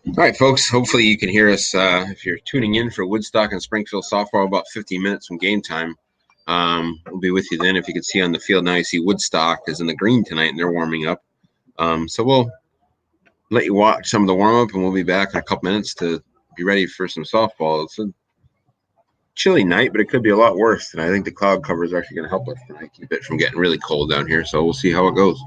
All right, folks. Hopefully you can hear us if you're tuning in for Woodstock and Springfield softball about 15 minutes from game time. We'll be with you then. If you can see on the field now, you see Woodstock is in the green tonight, and they're warming up. So we'll let you watch some of the warm-up, and we'll be back in a couple minutes to be ready for some softball. It's a chilly night, but it could be a lot worse, and I think the cloud cover is actually going to help us tonight, keep it from getting really cold down here. So we'll see how it goes.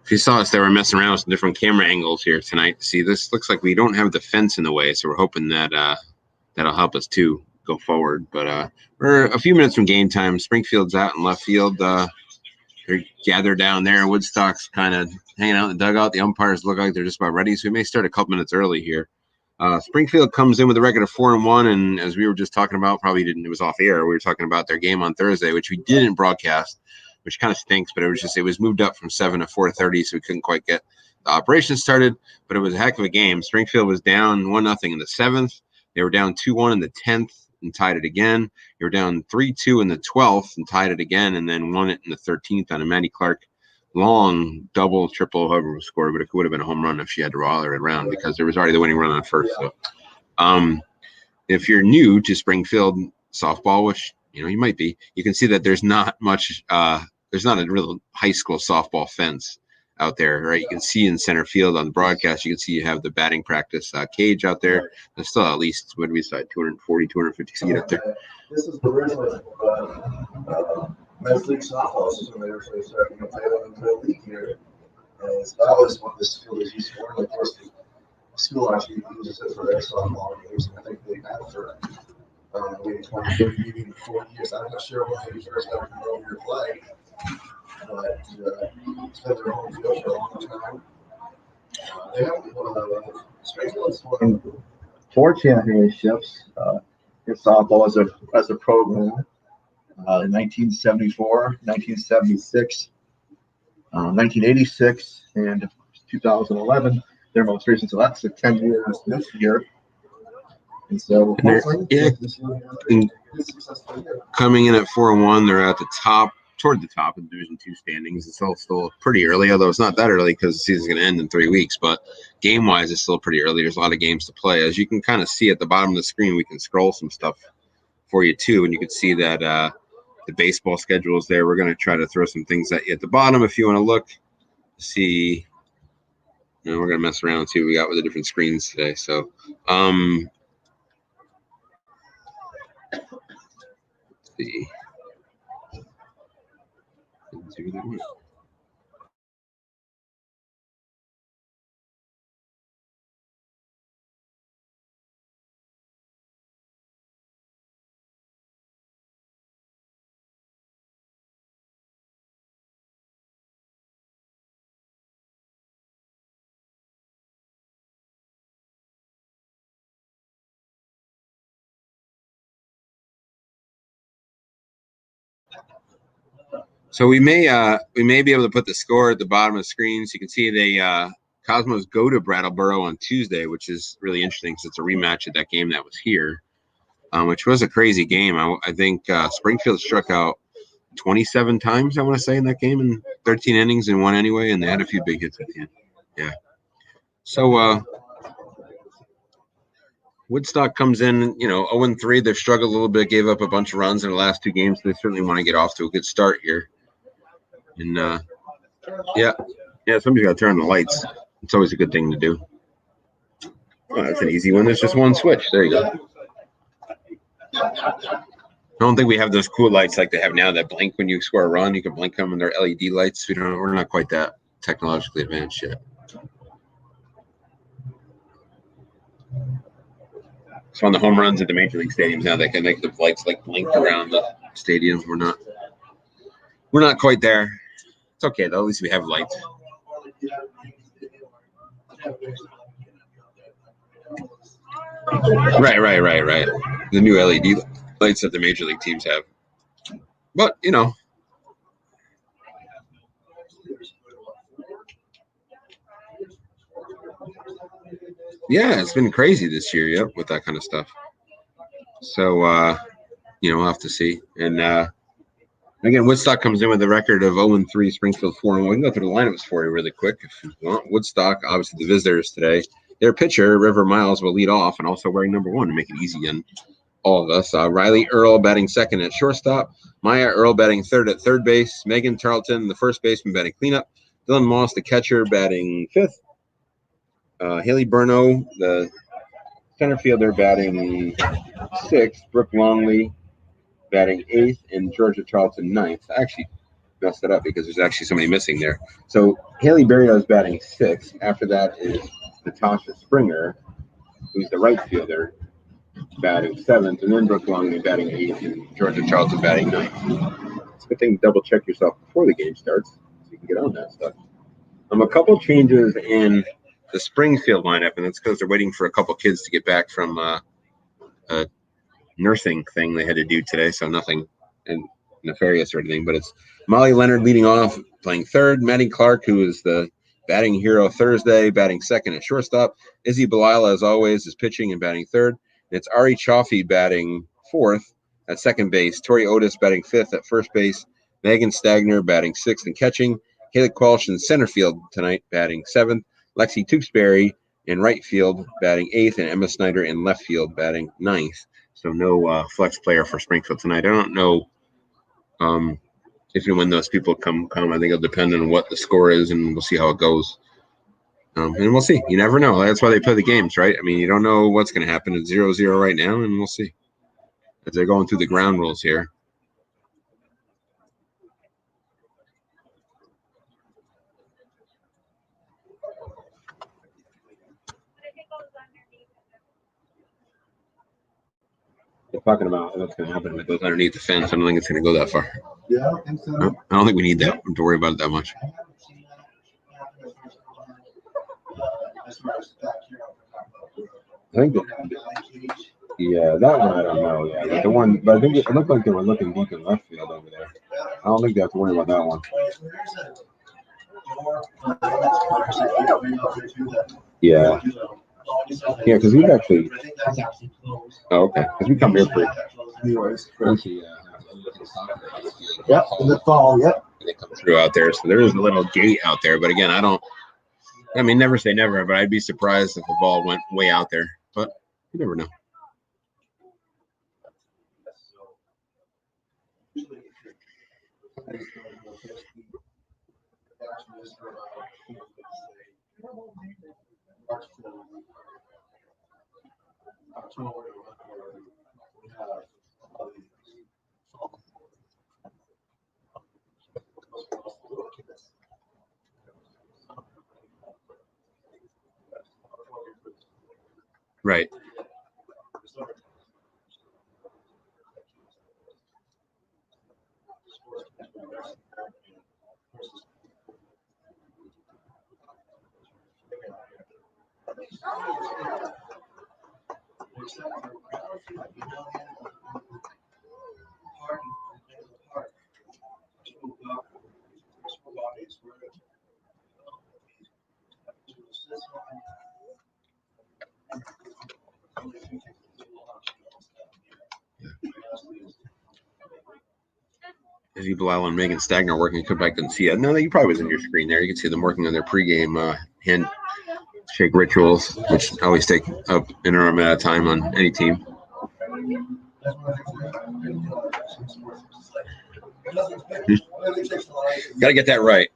If you saw us, they were messing around with some different camera angles here tonight. See, this looks like we don't have the fence in the way, so we're hoping that that'll help us too go forward. But we're a few minutes from game time. Springfield's out in left field. They're gathered down there. Woodstock's kind of hanging out in the dugout. The umpires look like they're just about ready, so we may start a couple minutes early here. Springfield comes in with a record of 4-1, and as we were just talking about, it was off air. We were talking about their game on Thursday, which we didn't broadcast, which kind of stinks, but it was moved up from 7 to 4:30, so we couldn't quite get the operation started. But it was a heck of a game. Springfield was down 1-0 in the 7th. They were down 2-1 in the 10th and tied it again. They were down 3-2 in the 12th and tied it again, and then won it in the 13th on a Maddie Clarko long double, triple, however it was scored, but it would have been a home run if she had to roller it around because there was already the winning run on first. So, if you're new to Springfield softball, which you might be, you can see that there's not much. There's not a real high school softball fence out there, right? You can see in center field on the broadcast. You can see you have the batting practice cage out there. There's still at least 240, 250 feet up there. This is the original men's league softball system. They originally started play in the league here, and that was what this field is used for. Of course, the school actually uses it for their softball games, and I think they've had it for maybe 20, 30, maybe 40 years. I'm not sure when they first got to over your flag, but it's been their home field for a long time. They have Springfield's won 4 championships in softball as a program. In 1974, 1976, 1986, and 2011, their most recent. So that's the 10 years this year. And so, coming in at 4-1, they're at the top, toward the top of the Division II standings. It's all still pretty early, although it's not that early because the season's going to end in 3 weeks. But game-wise, it's still pretty early. There's a lot of games to play. As you can kind of see at the bottom of the screen, we can scroll some stuff for you too, and you can see that the baseball schedule is there. We're going to try to throw some things at you at the bottom if you want to look, see. We're going to mess around and see what we got with the different screens today. So, let's see. So we may be able to put the score at the bottom of the screen so you can see the Cosmos go to Brattleboro on Tuesday, which is really interesting because it's a rematch of that game that was here, which was a crazy game. I think Springfield struck out 27 times, I want to say, in that game in 13 innings and won anyway, and they had a few big hits at the end. Yeah. So Woodstock comes in, 0-3. They've struggled a little bit, gave up a bunch of runs in the last 2 games. So they certainly want to get off to a good start here. And yeah, somebody's got to turn on the lights. It's always a good thing to do. Oh, that's an easy one. There's just one switch. There you go. I don't think we have those cool lights like they have now that blink when you score a run. You can blink them, and they're LED lights. We're not quite that technologically advanced yet. So on the home runs at the major league stadiums now, they can make the lights like blink around the stadium. We're not quite there. It's okay though. At least we have lights. Right. The new LED lights that the major league teams have. But yeah, it's been crazy this year. Yep, with that kind of stuff. So we'll have to see. And again, Woodstock comes in with a record of 0-3, Springfield 4-1. We can go through the lineups for you really quick if you want. Woodstock, obviously the visitors today. Their pitcher, River Miles, will lead off and also wearing number 1 to make it easy on all of us. Riley Earl batting second at shortstop. Maya Earl batting third at third base. Megan Tarleton, the first baseman, batting cleanup. Dylan Moss, the catcher, batting fifth. Haley Burno, the center fielder, batting sixth. Brooke Longley batting eighth, and Georgia Charlton ninth. Actually, messed it up because there's actually somebody missing there. So Haley Berrio is batting 6th. After that is Natasha Springer, who's the right fielder, batting 7th, and then Brooke Longley batting 8th, and Georgia Charlton batting 9th. It's a good thing to double check yourself before the game starts so you can get on that stuff. A couple changes in the Springfield lineup, and that's because they're waiting for a couple kids to get back from a nursing thing they had to do today, so nothing nefarious or anything, but it's Molly Leonard leading off, playing 3rd, Maddie Clarko, who is the batting hero Thursday, batting 2nd at shortstop. Izzy Belila, as always, is pitching and batting 3rd. It's Ari Chaffee batting 4th at 2nd base, Tori Otis batting 5th at 1st base, Megan Stagner batting 6th and catching, Kayla Qualsh in center field tonight batting 7th, Lexi Tewksbury in right field batting 8th, and Emma Snyder in left field batting 9th. So no flex player for Springfield tonight. I don't know if and when those people come. I think it'll depend on what the score is, and we'll see how it goes. And we'll see. You never know. That's why they play the games, right? I mean, you don't know what's going to happen. It's 0-0 right now, and we'll see. As they're going through the ground rules here. They're talking about what's going to happen if it goes underneath the fence. I don't think it's going to go that far. Yeah, I don't think so. I don't think we need that to worry about it that much. I think yeah, that one I don't know. Yeah, but the one, but I think it looked like they were looking deep in left field over there. I don't think they have to worry about that one. Yeah. Yeah, because we've actually. Oh, okay. Because we come here for. Yep, in the fall, yep. They come through out there, so there is a little gate out there. But again, I mean, never say never, but I'd be surprised if the ball went way out there. But you never know. Right. Izzy Bilal and Megan Stagner working. Come back and see it. No, you probably was in your screen there. You can see them working on their pregame handshake rituals, which always take up an hour at a time on any team. Got to get that right.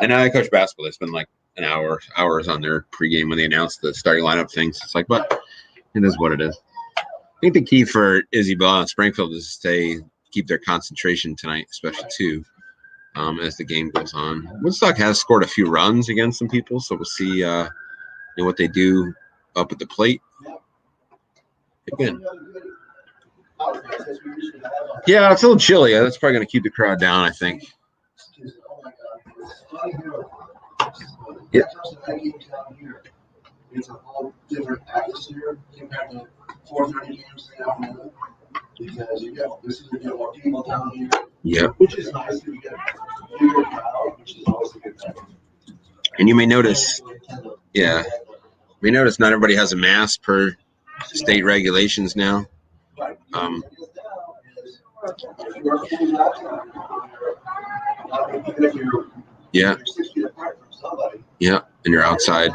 And I coach basketball. They spend like hours on their pregame when they announce the starting lineup things. It's like, but it is what it is. I think the key for Izzy Bilal and Springfield is to keep their concentration tonight, especially too, as the game goes on. Woodstock has scored a few runs against some people, so we'll see what they do up at the plate. Again, yeah, it's a little chilly. That's probably going to keep the crowd down, I think. Yeah. It's a whole different atmosphere compared to 4:30 games now. Because this is a bit more people down here. Yeah. Which is nice to get a bigger crowd, which is always a good thing. And you may notice, not everybody has a mask per state regulations now. Yeah. Yeah, and you're outside.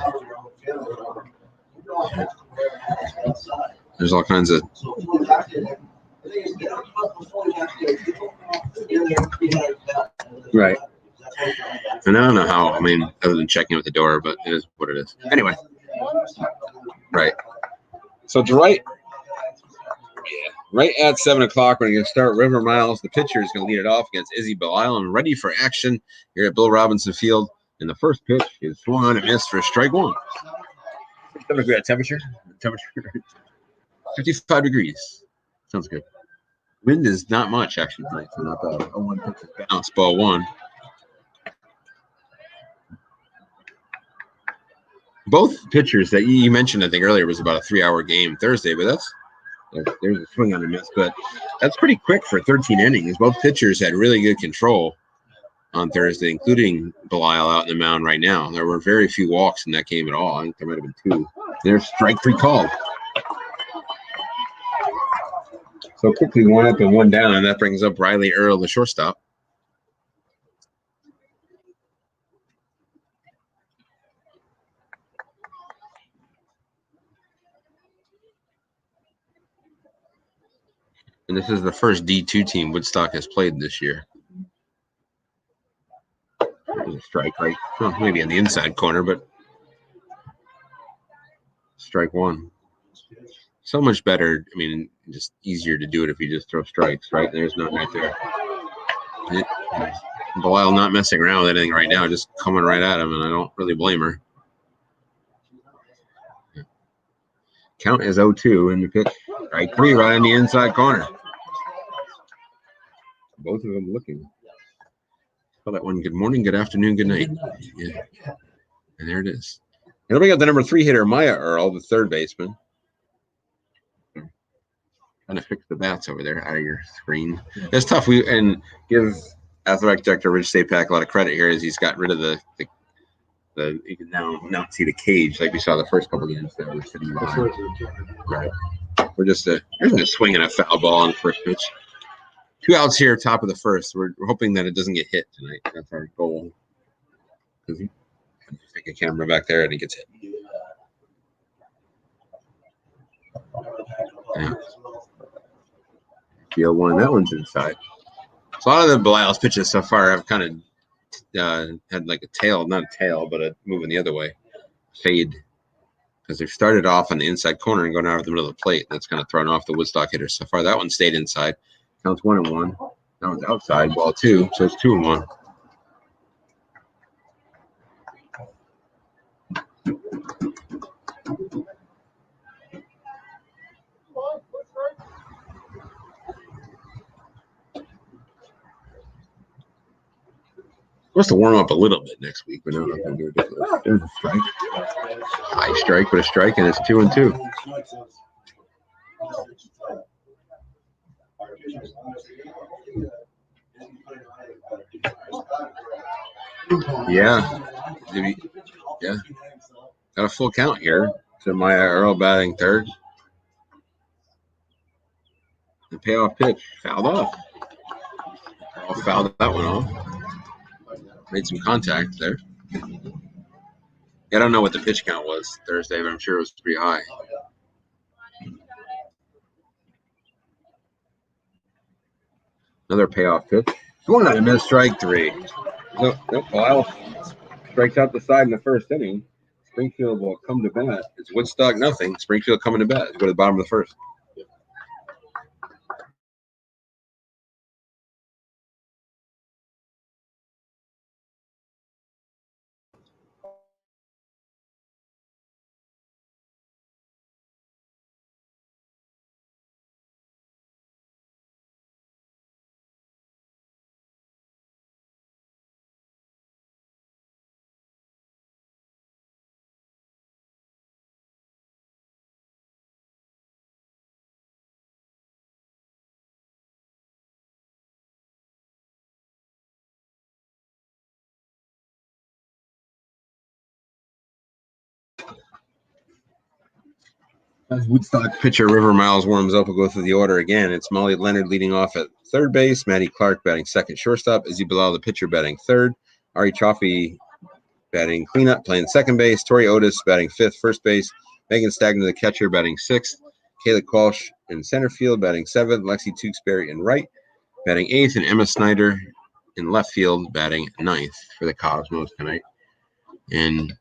There's all kinds of. Right. And I don't know how, I mean, other than checking at the door, but it is what it is. Anyway. Right. So to right. Yeah. Right at 7 o'clock, we're going to start River Miles. The pitcher is going to lead it off against Izzy Belisle and ready for action here at Bill Robinson Field. And the first pitch is swung on and missed for strike one. Temperature 55 degrees. Sounds good. Wind is not much, actually, tonight, so not bad. 0-1 pitch is bounced, ball one. Both pitchers that you mentioned, I think, earlier was about a 3-hour game Thursday, but there's a swing on a miss, but that's pretty quick for 13 innings. Both pitchers had really good control on Thursday, including Belisle out in the mound right now. There were very few walks in that game at all. I think there might have been 2. There's strike 3 called. So quickly 1 up and 1 down, and that brings up Riley Earl, the shortstop. And this is the first D2 team Woodstock has played this year. There's a strike, right? Well, maybe on the inside corner, but strike 1. So much better. I mean, just easier to do it if you just throw strikes, right? There's none right there. Belisle not messing around with anything right now, just coming right at him, and I don't really blame her. Count is 0-2 in the pitch. Strike 3 right on the inside corner. Both of them looking. Call that one good morning, good afternoon, good night. Yeah. And there it is. And then we got the number 3 hitter, Maya Earl, the third baseman. Trying to fix the bats over there out of your screen. It's tough. And give athletic director Rich Sapak a lot of credit here as he's got rid of the you can now not see the cage like we saw the first couple games that we're sitting behind. Right. We're just there's a swing and a foul ball on the first pitch. 2 outs here, top of the first. We're hoping that it doesn't get hit tonight. That's our goal. Because you take a camera back there and it gets hit. Yeah. Field 1, that one's inside. So a lot of the Belisle's pitches so far have kind of had like a tail, not a tail, but a moving the other way. Fade. Because they've started off on the inside corner and going out of the middle of the plate. That's kind of thrown off the Woodstock hitters so far. That one stayed inside. Counts 1-1. That one's outside, ball 2, so it's 2-1. Supposed to warm up a little bit next week, but no, not going to do it. There's a strike. High strike, but a strike, and it's 2-2. Yeah. Yeah. Got a full count here. So Maya Earl batting third. The payoff pitch fouled off. Fouled that one off. Made some contact there. I don't know what the pitch count was Thursday, but I'm sure it was pretty high. Another payoff pitch. Swung on a miss, strike 3. Nope. Belisle strikes out the side in the first inning. Springfield will come to bat. It's Woodstock nothing. Springfield coming to bat. Let's go to the bottom of the first. As Woodstock pitcher River Miles warms up, we'll go through the order again. It's Molly Leonard leading off at third base, Maddie Clarko batting second shortstop, Izzy Belisle, the pitcher, batting third, Ari Chaffee batting cleanup, playing second base, Tori Otis batting fifth, first base, Megan Stagner, the catcher, batting sixth, Kayla Qualsh in center field, batting seventh, Lexi Tewksbury in right, batting eighth, and Emma Snyder in left field, batting ninth for the Cosmos tonight. And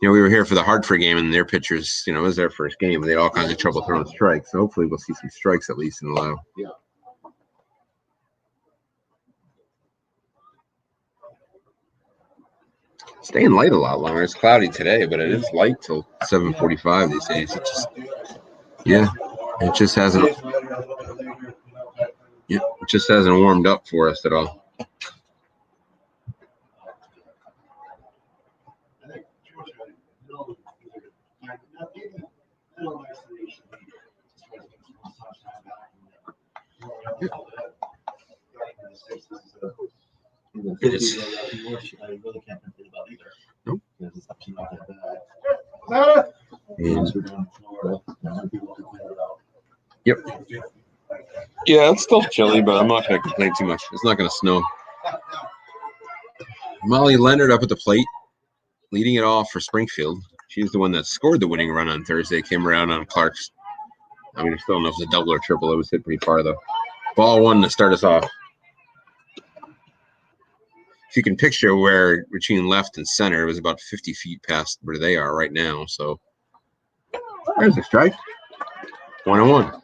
You know, we were here for the Hartford game, and their pitchers, you know, it was their first game, and they had all kinds of trouble throwing strikes. So hopefully we'll see some strikes at least in the low. Yeah. Staying light a lot longer. It's cloudy today, but it is light till 7:45 these days. It just, yeah, it just hasn't. Yeah, it just hasn't warmed up for us at all. It's, nope. Yep. Yeah, it's still chilly, but I'm not going to complain too much. It's not going to snow. Molly Leonard up at the plate, leading it off for Springfield. She's the one that scored the winning run on Thursday. Came around on Clark's. I mean, I still don't know if it's a double or triple. It was hit pretty far, though. Ball one to start us off. If you can picture where between left and center, it was about 50 feet past where they are right now. So there's a strike. 1-1.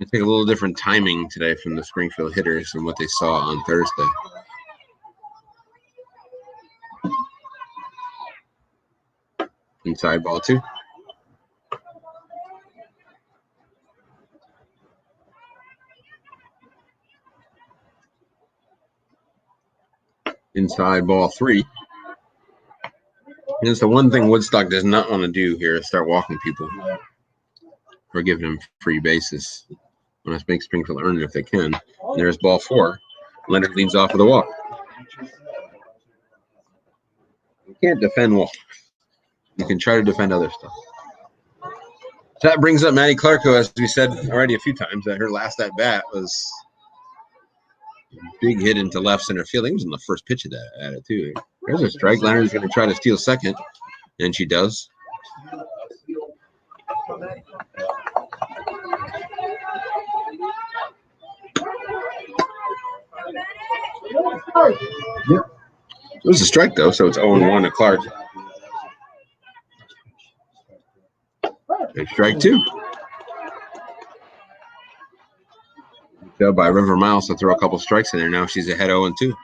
I think a little different timing today from the Springfield hitters than what they saw on Thursday. Inside ball two. Inside ball three. And it's the one thing Woodstock does not want to do here is start walking people or giving them free bases. Want to make Springfield earn it if they can. And there's ball four. Leonard leads off with a walk. You can't defend walks. You can try to defend other stuff. So that brings up Maddie Clarko, as we said already a few times, that her last at bat was a big hit into left center field. I think it was in the first pitch of that at it too. There's a strike. Leonard's going to try to steal second, and she does. Yep. It was a strike, though, so it's 0-1 to Clark. And strike two. Go by River Miles to throw a couple strikes in there. Now she's ahead 0-2.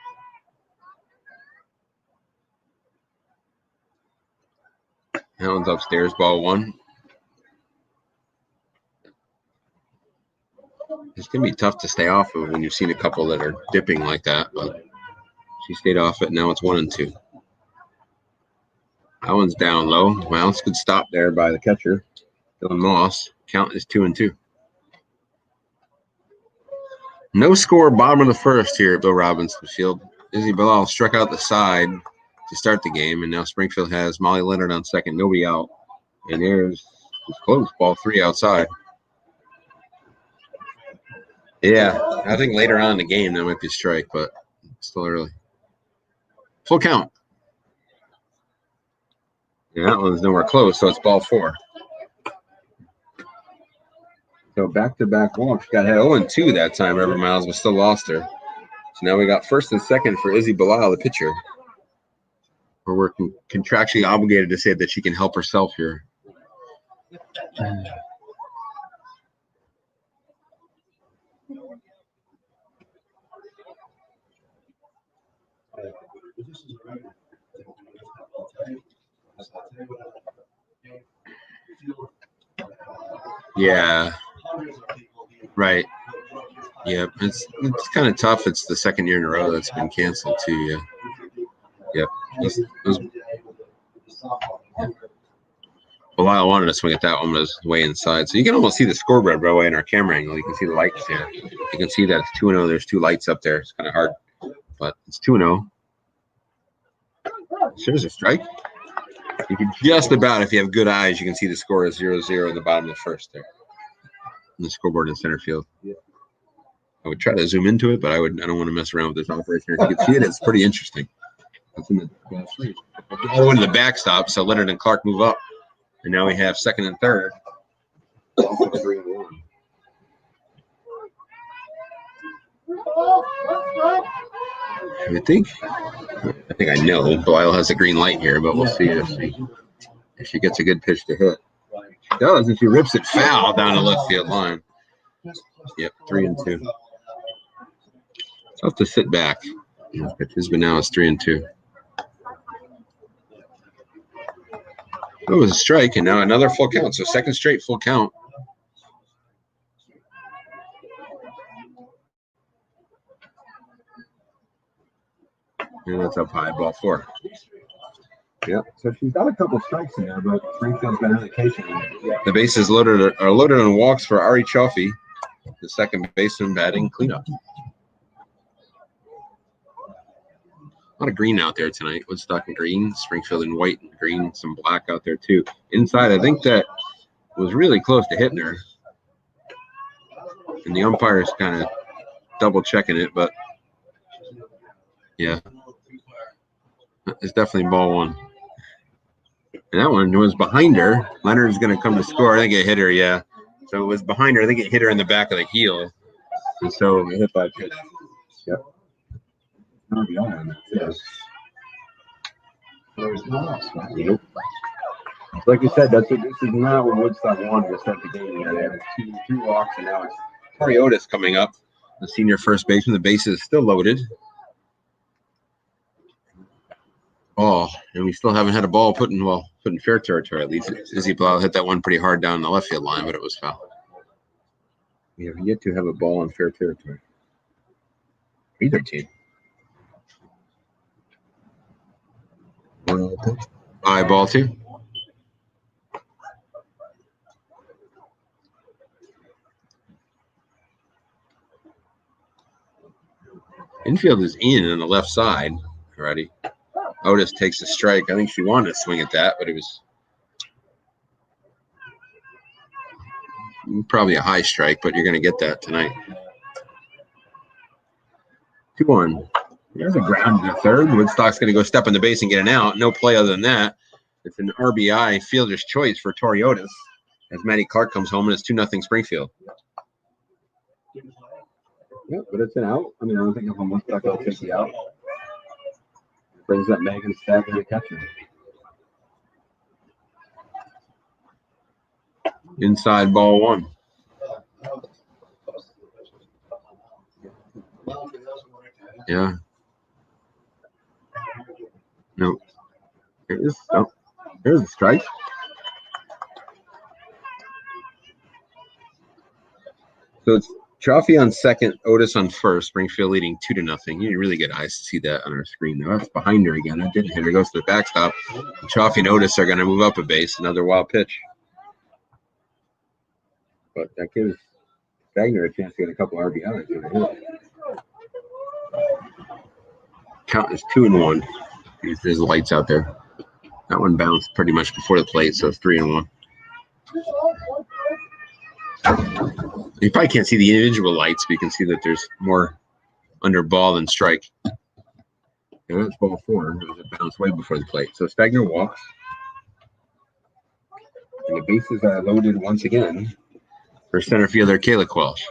Allen's upstairs, ball one. It's going to be tough to stay off of when you've seen a couple that are dipping like that, but she stayed off it. Now it's 1-2. That one's down low. Well, it's a good stop there by the catcher, Dylan Moss. Count is 2-2. No score, bottom of the first here at Bill Robinson Field. Izzy Bilal struck out the side to start the game, and now Springfield has Molly Leonard on second, nobody out. And it's close, ball three outside. Yeah, I think later on in the game that might be a strike, but still early. Full count. And that one's nowhere close, so it's ball four. So back-to-back walks. Got hit 0-2 that time, River Miles, but still lost her. So now we got first and second for Izzy Bilal, the pitcher. Where we're contractually obligated to say that she can help herself here. Yeah. Right. Yep. It's kind of tough. It's the second year in a row that's been canceled too. Yeah. Yep. Well, I wanted to swing at that one was way inside. So you can almost see the scoreboard right away in our camera angle. You can see the lights here. You can see that it's 2-0. There's two lights up there. It's kind of hard, but it's 2-0. There's a strike. You can just about, if you have good eyes, you can see the score is 0-0 in the bottom of the first there. On the scoreboard in center field. I would try to zoom into it, but I don't want to mess around with this operation. If you can see it, it's pretty interesting. That's in the all the way to the backstop, so Leonard and Clark move up. And now we have second and third. I think I think I know Belial has a green light here, but we'll see if she gets a good pitch to hit. She does, and she rips it foul down the left field line. Yep, 3-2. Tough to sit back. Pitches, but now it's 3-2. It was a strike, and now another full count. So second straight full count. And that's up high, ball 4. Yeah, so she's got a couple strikes in there, but Springfield's been really patient. The bases are loaded on walks for Ari Chaffee, the second baseman batting cleanup. A lot of green out there tonight. Woodstock in green, Springfield in white and green, some black out there too. Inside, I think that was really close to hitting her. And the umpire's kind of double checking it, but yeah. It's definitely ball 1. And that one was behind her. Leonard's going to come to score. I think it hit her, yeah. So it was behind her. I think it hit her in the back of the heel. And so it hit by pitch. Yep. Yes. Nope. Like you said, this is not what Woodstock wanted to start the game. They had two walks, and now it's Tori Otis coming up, the senior first baseman. The base is still loaded. Ball, and we still haven't had a ball put in fair territory. At least Izzy Blau hit that one pretty hard down the left field line, but it was foul. We have yet to have a ball in fair territory. Either team. High ball 2. Infield is in on the left side already. Otis takes a strike. I think she wanted to swing at that, but it was probably a high strike, but you're going to get that tonight. 2-1. There's a ground to third. Woodstock's going to go step on the base and get an out. No play other than that. It's an RBI fielder's choice for Tori Otis as Maddie Clarko comes home, and it's 2-0 Springfield. Yeah, but it's an out. I mean, I don't think if I'm Woodstock, I'll take the out. Brings up Megan Stagger to catcher. Inside ball 1. Yeah. No. There's a strike. So it's Trophy on second, Otis on first. Springfield leading 2-0. You need really good eyes to see that on our screen. Now that's behind her again. That didn't hit her. Goes to the backstop. Trophy and Otis are going to move up a base. Another wild pitch. But that gives Wagner a chance to get a couple RBIs. Count is 2-1. There's lights out there. That one bounced pretty much before the plate, so it's 3-1. You probably can't see the individual lights, but you can see that there's more under ball than strike. And that's ball 4. It was a bounce way before the plate. So Stagner walks. And the bases are loaded once again for center fielder Kayla Quelch.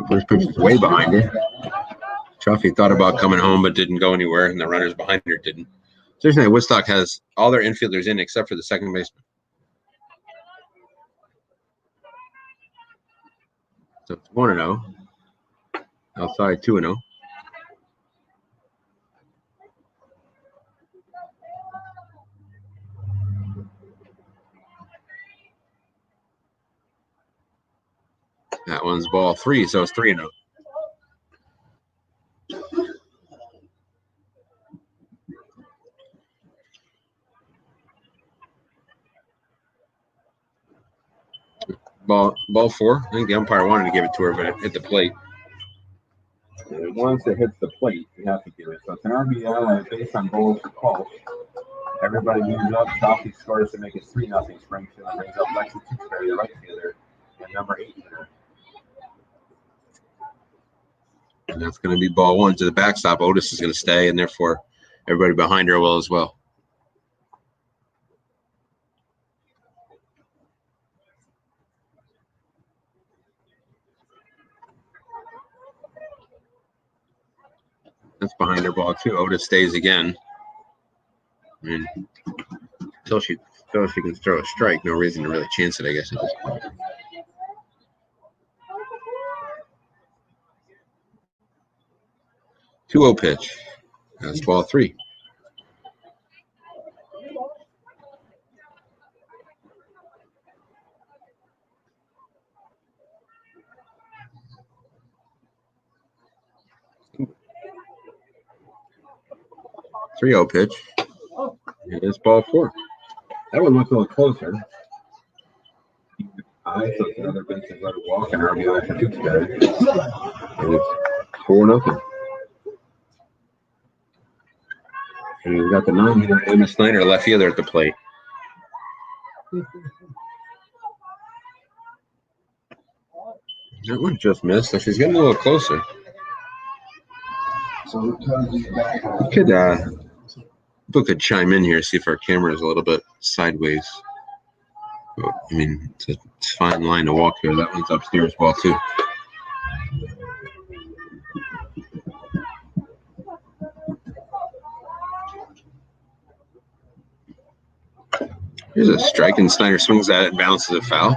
First pitch is way behind her. Chaffee thought about coming home but didn't go anywhere, and the runners behind her didn't. Seriously, Woodstock has all their infielders in except for the second baseman. So it's 1-0. Outside 2-0. That one's ball 3, so it's 3-0. Ball 4. I think the umpire wanted to give it to her, but it hit the plate. And once it hits the plate, you have to give it. So it's an RBI based on goals for Quelch. Everybody moves up. Chaffee scores to make it 3-0 Springfield. Brings up Lexi Tewksbury, the right fielder, and number 8 hitter. And that's going to be ball 1 to the backstop. Otis is going to stay, and therefore everybody behind her will as well. That's behind her ball too. Otis stays again. I mean, until she can throw a strike, no reason to really chance it, I guess, at this point. Two-0 pitch. That's ball 3. Three-0 pitch. And it's ball 4. That one looks a little closer. So it's another bases let it walk and RBI for Tewksbury. And it's 4-0. And we've got the 9-hitter Emma Snyder, left fielder, at the plate. That one just missed, so she's getting a little closer. So People could chime in here, see if our camera is a little bit sideways. I mean, it's a fine line to walk here. That one's upstairs ball 2. Here's a strike, and Snyder swings at it and bounces a foul.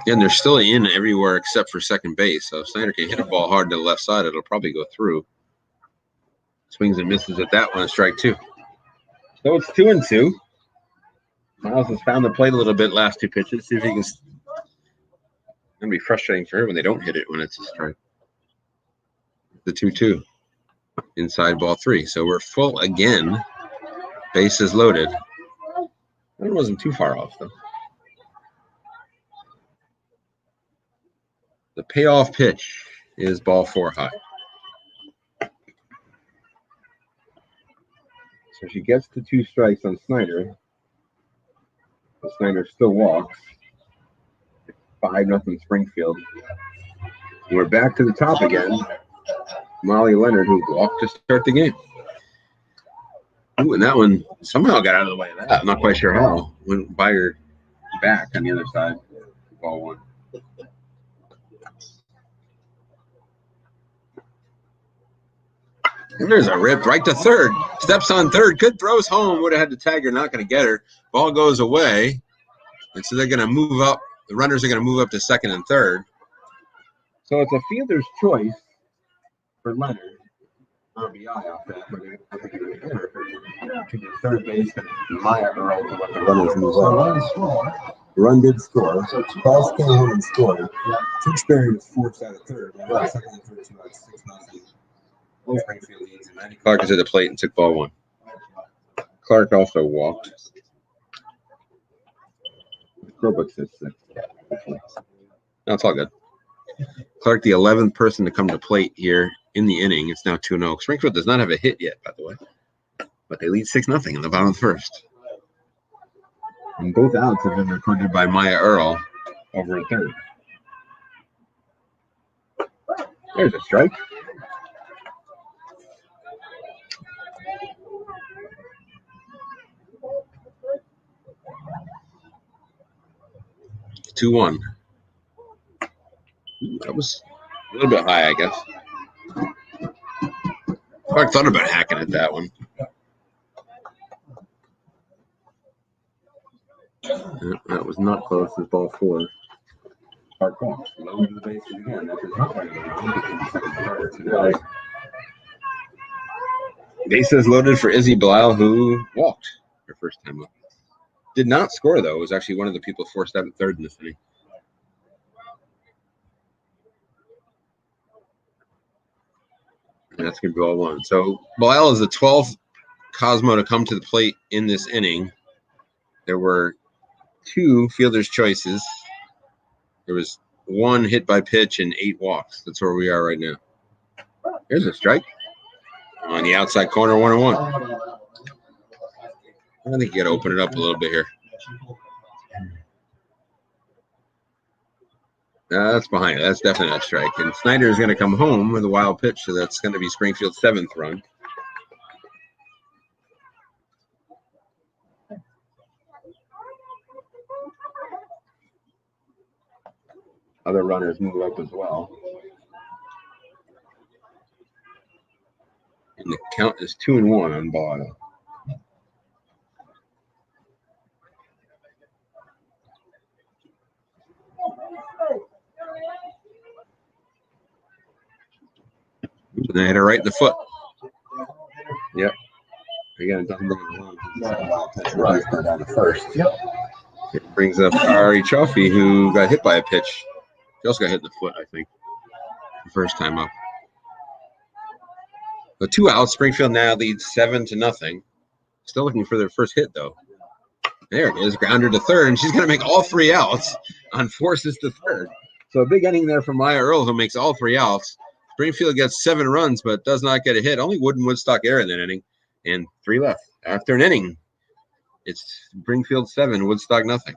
Again, they're still in everywhere except for second base. So if Snyder can hit a ball hard to the left side, it'll probably go through. Swings and misses at that one, strike 2. So it's 2-2. Miles has found the plate a little bit last 2 pitches. See if he can. It's going to be frustrating for her when they don't hit it when it's a strike. The 2-2. Inside ball 3. So we're full again. Bases loaded. That wasn't too far off, though. The payoff pitch is ball 4 high. So she gets the 2 strikes on Snyder. But Snyder still walks. 5-0 Springfield. And we're back to the top again. Molly Leonard, who walked to start the game. Ooh, and that one somehow got out of the way of that. I'm not quite sure how. Went by her back on the other side. Ball 1. And there's a rip right to third. Steps on third. Good throws home. Would have had to tag her. Not going to get her. Ball goes away. And so they're going to move up. The runners are going to move up to second and third. So it's a fielder's choice for Leonard. RBI off that. But I think it was better to the third base and Maya Earl to let the runners move up. Run did score. So Cross came home and scored. Tewksbury was forced out of third. Second and third, 6-0. Springfield leads, and Maddie Clarko is at the plate and took ball 1. Clark also walked. Crowbook says 6. No, it's all good. Clark, the 11th person to come to plate here in the inning. It's now 2-0. Springfield does not have a hit yet, by the way, but they lead 6-0 in the bottom of the first. And both outs have been recorded by Maya Earl over at third. There's a strike. Two-one. That was a little bit high, I guess. Clark thought about hacking at that one. That was not close. It's ball 4. Clark walks. Low to the bases again. That is not right today. Bases loaded for Izzy Blau, who walked her first time up. Did not score, though. It was actually one of the people forced out at third in this inning. And that's going to be all 1. So Blau is the 12th Cosmo to come to the plate in this inning. There were 2 fielder's choices. There was 1 hit by pitch and 8 walks. That's where we are right now. Here's a strike on the outside corner, 1-1. I think you got to open it up a little bit here. That's behind it. That's definitely a strike. And Snyder is going to come home with a wild pitch, so that's going to be Springfield's 7th run. Other runners move up as well. And the count is 2-1 on Bellagio. And they hit her right in the foot. Yep. Again, it doesn't bring it along. Runners go down to first. Yep. It brings up Ari Chaffee, who got hit by a pitch. She also got hit in the foot, I think, the first time up. The 2 outs. Springfield now leads 7-0. Still looking for their first hit, though. There it is, grounder to third, and she's going to make all 3 outs on forces to third. So a big inning there from Maya Earl, who makes all 3 outs. Springfield gets 7 runs, but does not get a hit. Only Wood and Woodstock error in that inning, and 3 left. After an inning, it's Springfield 7, Woodstock nothing.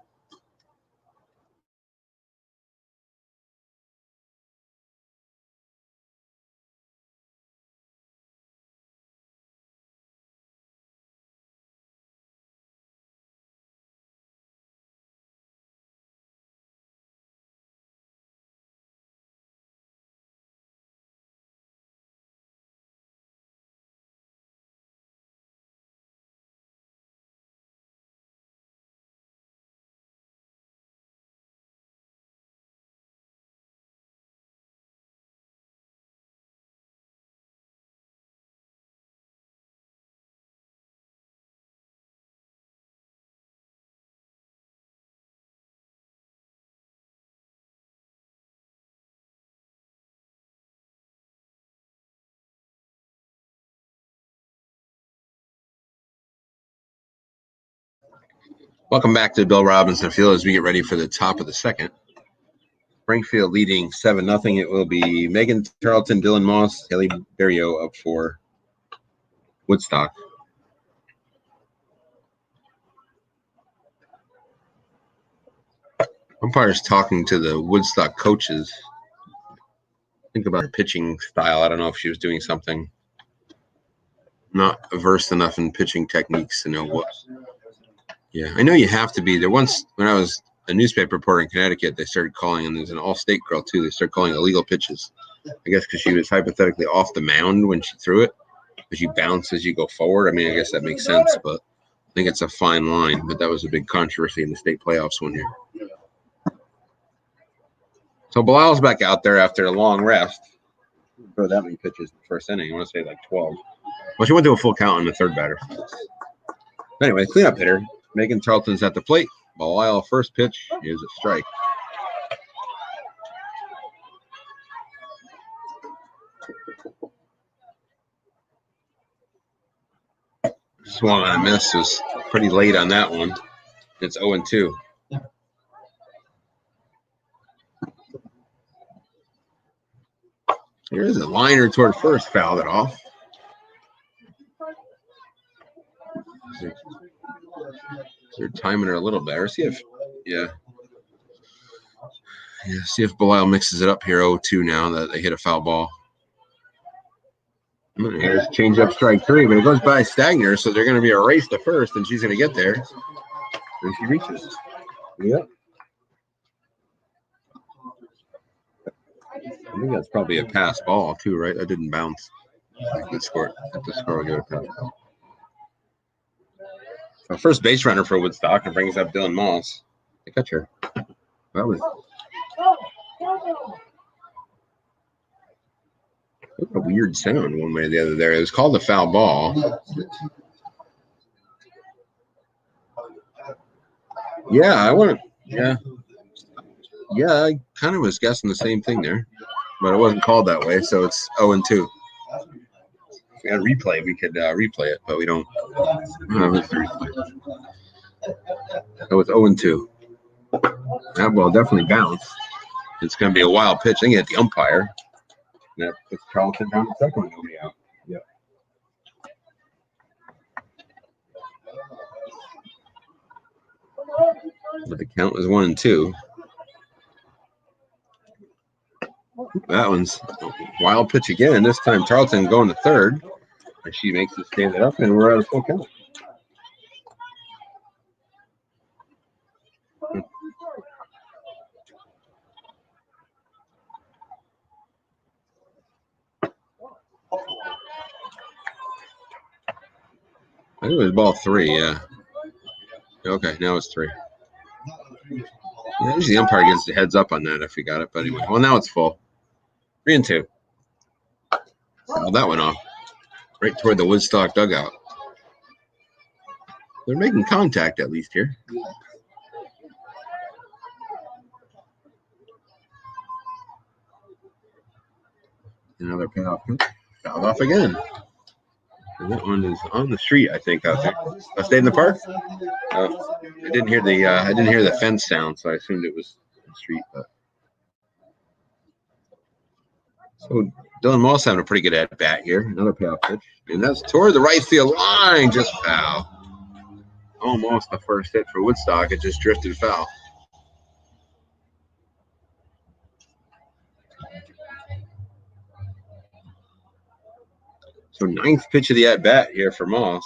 Welcome back to Bill Robinson Field as we get ready for the top of the second. Springfield leading 7-0. It will be Megan Tarleton, Dylan Moss, Haley Berrio up for Woodstock. Umpire's talking to the Woodstock coaches. Think about her pitching style. I don't know if she was doing something not versed enough in pitching techniques to know what. Yeah, I know you have to be there. Once when I was a newspaper reporter in Connecticut, they started calling, and there's an all-state girl too. They started calling illegal pitches. I guess because she was hypothetically off the mound when she threw it, because you bounce as you go forward. I mean, I guess that makes sense, but I think it's a fine line. But that was a big controversy in the state playoffs one year. So Bilal's back out there after a long rest. Throw that many pitches in the first inning. I want to say like 12. Well, she went to a full count on the third batter. Anyway, cleanup hitter. Megan Tarleton's at the plate. Bilal, first pitch is a strike. Swung on a miss. Was pretty late on that one. It's 0-2. Here's a liner toward first, fouled it off. They're timing her a little better. See if, see if Bilal mixes it up here. 0-2 now that they hit a foul ball. Here's change up strike 3, but it goes by Stagner, so they're going to be a race to first, and she's going to get there. And she reaches. Yep. I think that's probably a pass ball too, right? That didn't bounce. At the score, will get a pass ball. So first base runner for Woodstock, and brings up Dylan Moss, the catcher. That was a weird sound one way or the other there. It was called a foul ball. Yeah, I kind of was guessing the same thing there, but it wasn't called that way, so it's 0-2. If we had a replay, we could replay it, but we don't. So it's 0-2. That ball definitely bounced. It's going to be a wild pitch. I think at the umpire. That puts Tarleton down the second, nobody out. Yep. But the count was 1-2. That one's a wild pitch again. This time Tarleton going to third. And she makes it stand it up, and we're at a full count. I think it was ball 3, yeah. Okay, now it's 3. Yeah, usually the umpire gives the heads up on that if you got it, but anyway. Well, now it's full. 3 and 2. Well, that went off right toward the Woodstock dugout. They're making contact at least here. Another payoff. Fouled off again. And that one is on the street, I think, out there. I stayed in the park. I didn't hear the fence sound, so I assumed it was the street. But so Dylan Moss having a pretty good at bat here. Another payoff pitch, and that's toward the right field line. Just foul. Almost the first hit for Woodstock. It just drifted foul. So 9th pitch of the at bat here for Moss.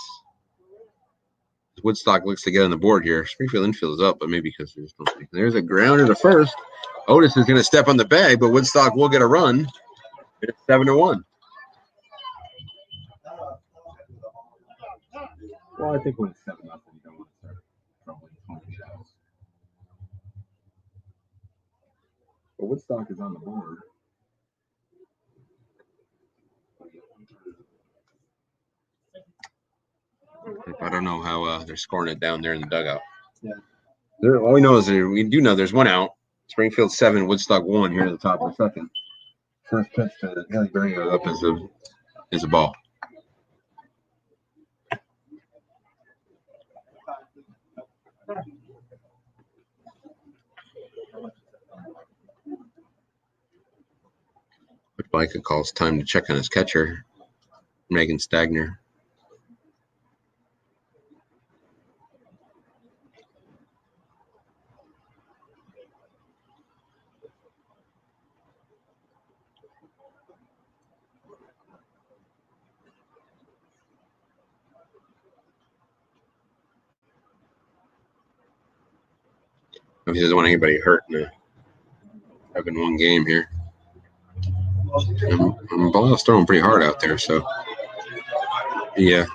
Woodstock looks to get on the board here. Springfield infield is up, but maybe because there's a grounder to first. Otis is going to step on the bag, but Woodstock will get a run. It's 7-1. Well, I think when it's 7-0, you don't want to start troubling 20 shots. But Woodstock is on the board. I don't know how they're scoring it down there in the dugout. Yeah. All we know is we do know there's one out. Springfield 7, Woodstock 1 here at the top of the second. First pitch to Haley Berringer up is a ball. But Micah calls time to check on his catcher, Megan Stagner. He doesn't want anybody hurt in a 7-1 game here. And Ball's throwing pretty hard out there, so yeah.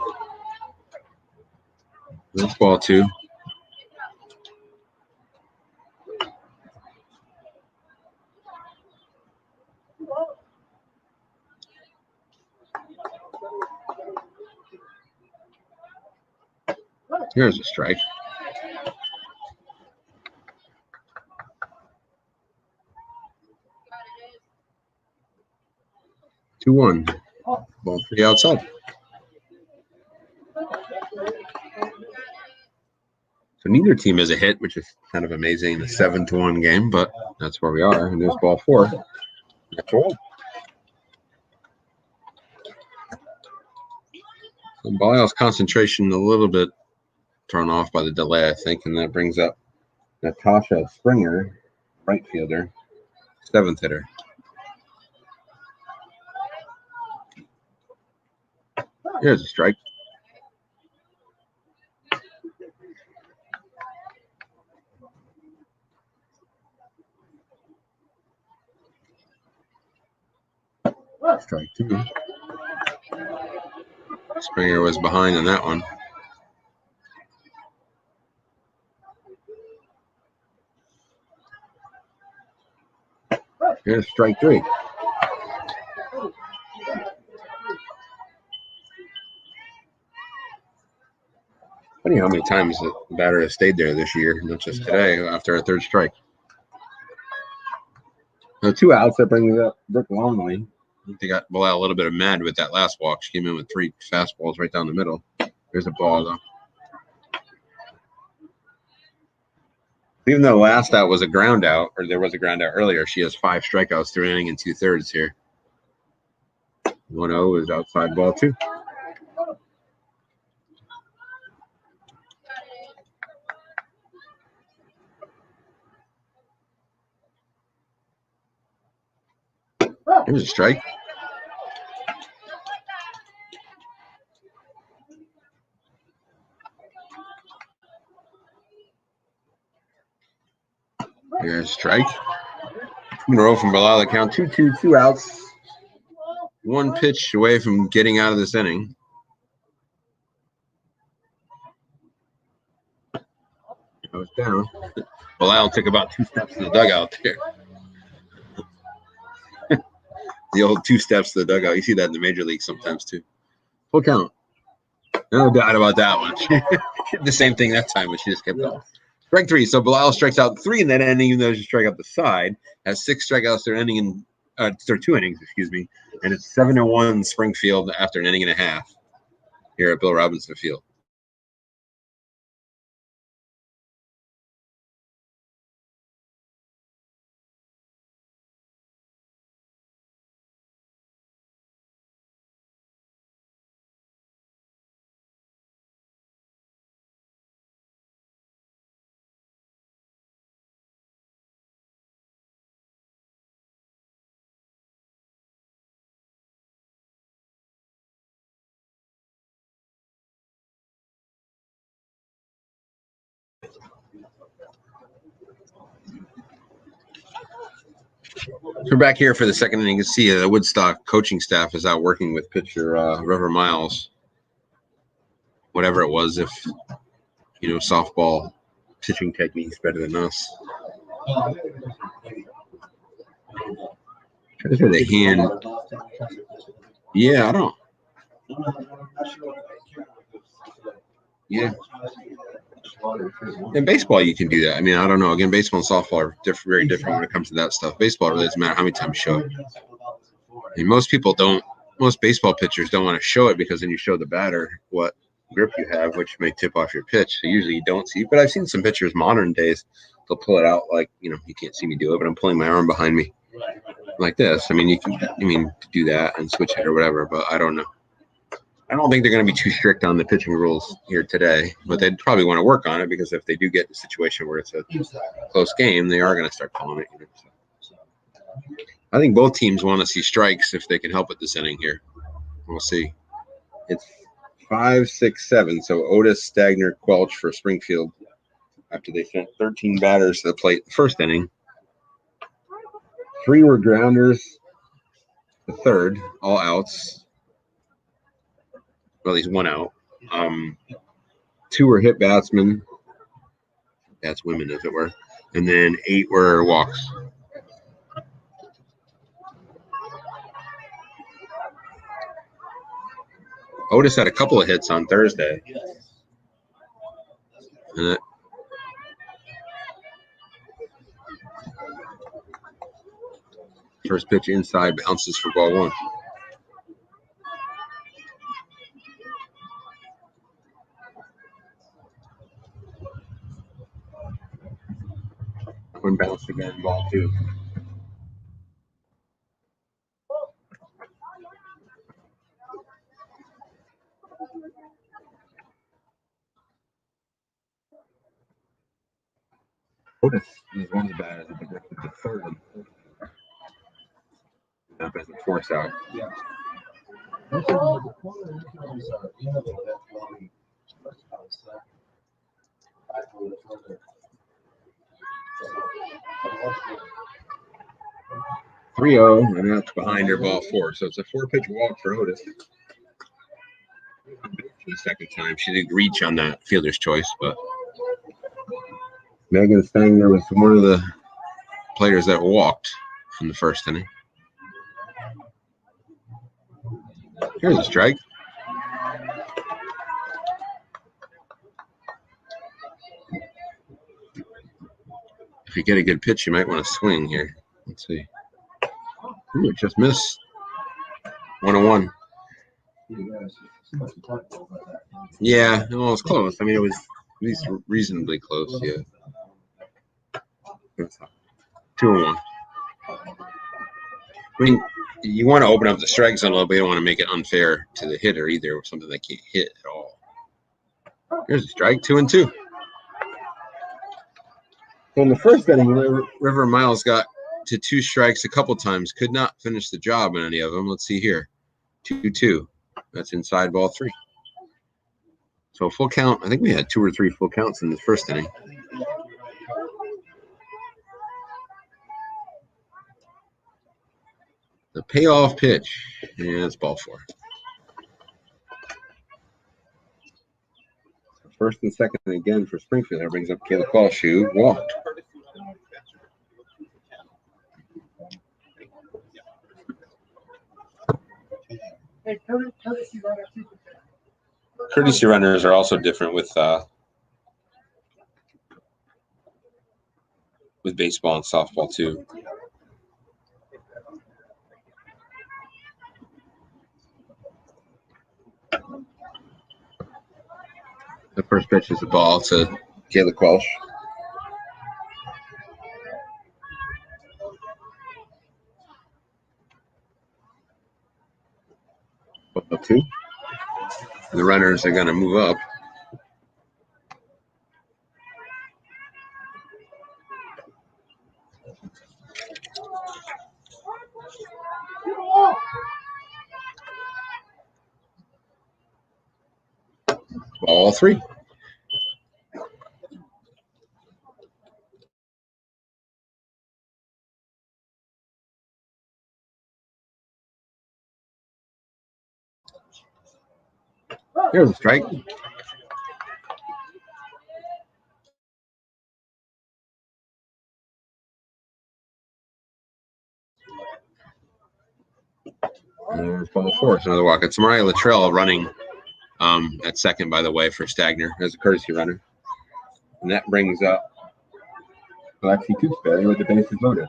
That's ball 2. Here's a strike. Two one. Ball 3 outside. So neither team has a hit, which is kind of amazing in a 7-1 game, but that's where we are. And there's ball 4. That's all. So Biles' concentration a little bit thrown off by the delay, I think, and that brings up Natasha Springer, right fielder, 7th hitter. Here's a strike. Strike 2. Springer was behind on that one. Here's strike 3. Funny how many times the batter has stayed there this year, not just today, after a 3rd strike. Now 2 outs, that brings up Brooke Longley. I think they got a little bit of mad with that last walk. She came in with 3 fastballs right down the middle. There's a ball, though. Even though last out was a ground out, or there was a ground out earlier, she has 5 strikeouts through inning and 2/3 here. 1-0 is outside ball 2. Here's a strike. Here's a strike. 2 in a row from Bilal. Count 2-2, 2 outs. 1 pitch away from getting out of this inning. I was down. Bilal took about 2 steps to the dugout there. The old 2 steps to the dugout. You see that in the major league sometimes too. Full count. No doubt about that one. She did the same thing that time, but she just kept going. Strike 3. So Bilal strikes out 3 in that inning, even though she struck out the side. Has 6 strikeouts through ending in 2 innings, excuse me. And it's 7-1 Springfield after an inning and a half here at Bill Robinson Field. We're back here for the second inning. You can see the Woodstock coaching staff is out working with pitcher River Miles. Whatever it was, if softball pitching techniques better than us. Try to say the hand. Yeah, I don't. Yeah. In baseball, you can do that. I mean, I don't know. Again, baseball and softball are very different when it comes to that stuff. Baseball really doesn't matter how many times you show it. And most baseball pitchers don't want to show it because then you show the batter what grip you have, which may tip off your pitch. So usually you don't see. But I've seen some pitchers modern days, they'll pull it out like, you can't see me do it, but I'm pulling my arm behind me like this. I mean, you can do that and switch it or whatever, but I don't know. I don't think they're going to be too strict on the pitching rules here today, but they'd probably want to work on it because if they do get in a situation where it's a close game, they are going to start calling it. I think both teams want to see strikes if they can help it this inning here. We'll see. It's 5-6-7. So Otis, Stagner, Quelch for Springfield after they sent 13 batters to the plate the first inning. 3 were grounders. The third, all outs. Well, at least 1 out. 2 were hit batsmen. That's women, as it were. And then 8 were walks. Otis had a couple of hits on Thursday. And first pitch inside bounces for ball 1. One bounced again, ball 2. Otis is one of the batters that projected the third. Up as a force out. Yeah. (3-0) and that's behind her, ball 4. So it's a 4-pitch walk for Otis. For the second time, she didn't reach on that fielder's choice, but Megan Stangner was one of the players that walked from the first inning. Here's a strike. If you get a good pitch, you might want to swing here. Let's see. Ooh, just missed. 1-1. Yeah, well, it was close. I mean, it was at least reasonably close. Yeah. 2-1. I mean, you want to open up the strike zone a little bit. You don't want to make it unfair to the hitter either, or something that can't hit at all. Here's a strike, 2-2. So in the first inning, River Miles got to 2 strikes a couple times. Could not finish the job in any of them. Let's see here. 2-2. That's inside ball 3. So full count. I think we had 2 or 3 full counts in the first inning. The payoff pitch. Yeah, it's ball 4. First and second again for Springfield. That brings up Caleb Walsh, who walked. Courtesy runners are also different with baseball and softball too. The first pitch is the ball to Caleb Welsh. Ball 2. The runners are going to move up. Ball 3. There's a strike. There's ball 4. It's another walk. It's Mariah Luttrell running at second, by the way, for Stagner as a courtesy runner. And that brings up Lexi Tewksbury with the bases loaded.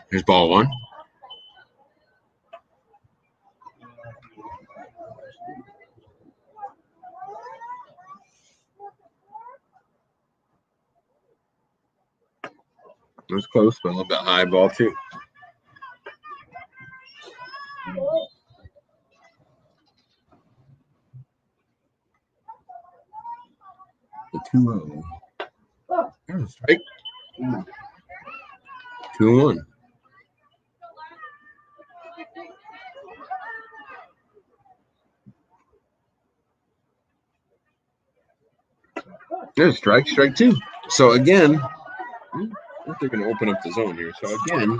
Here's ball 1. It was close, but a little bit high. Ball 2. The 2-0. There's a strike. 2-1. There's a strike. Strike 2. So again, I think they're going to open up the zone here. So again,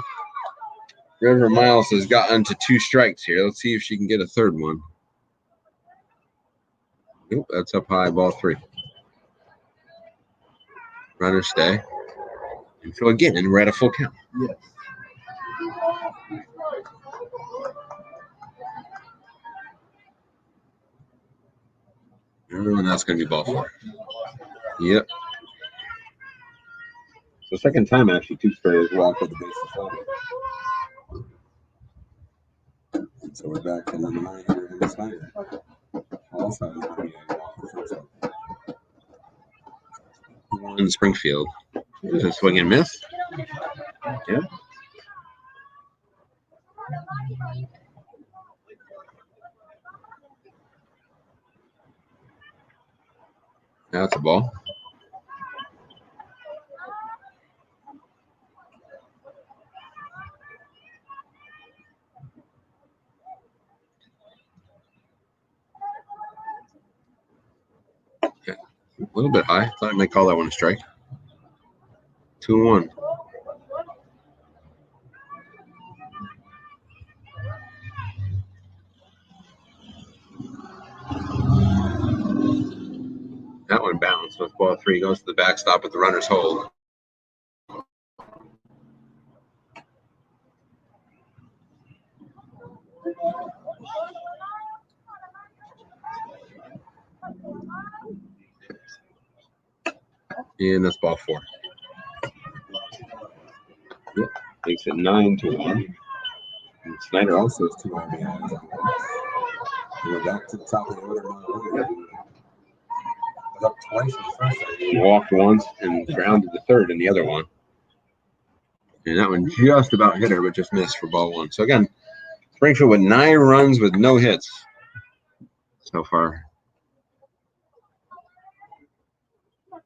River Miles has gotten to 2 strikes here. Let's see if she can get a third one. Nope, that's up high. Ball 3. Runners stay. And so again, we're at a full count. Yes. And that's going to be ball 4. Yep. So second time actually Tewksbury has walked at the bases loaded. So we're back to number 9 here in the Snyder. Also, In Springfield. Is it swing and miss? Yeah. Now it's a ball. Okay. A little bit high. Thought I might call that one a strike. 2-1. That one bounced with ball 3. Goes to the backstop at the runner's hold. And that's ball 4. Yep. Makes it 9-1. And Snyder also has 2 RBIs. We're back to the top of the order now. Up twice in the first inning. He walked once and grounded the third in the other one. And that one just about hit her, but just missed for ball 1. So again, Springfield with 9 runs with no hits so far.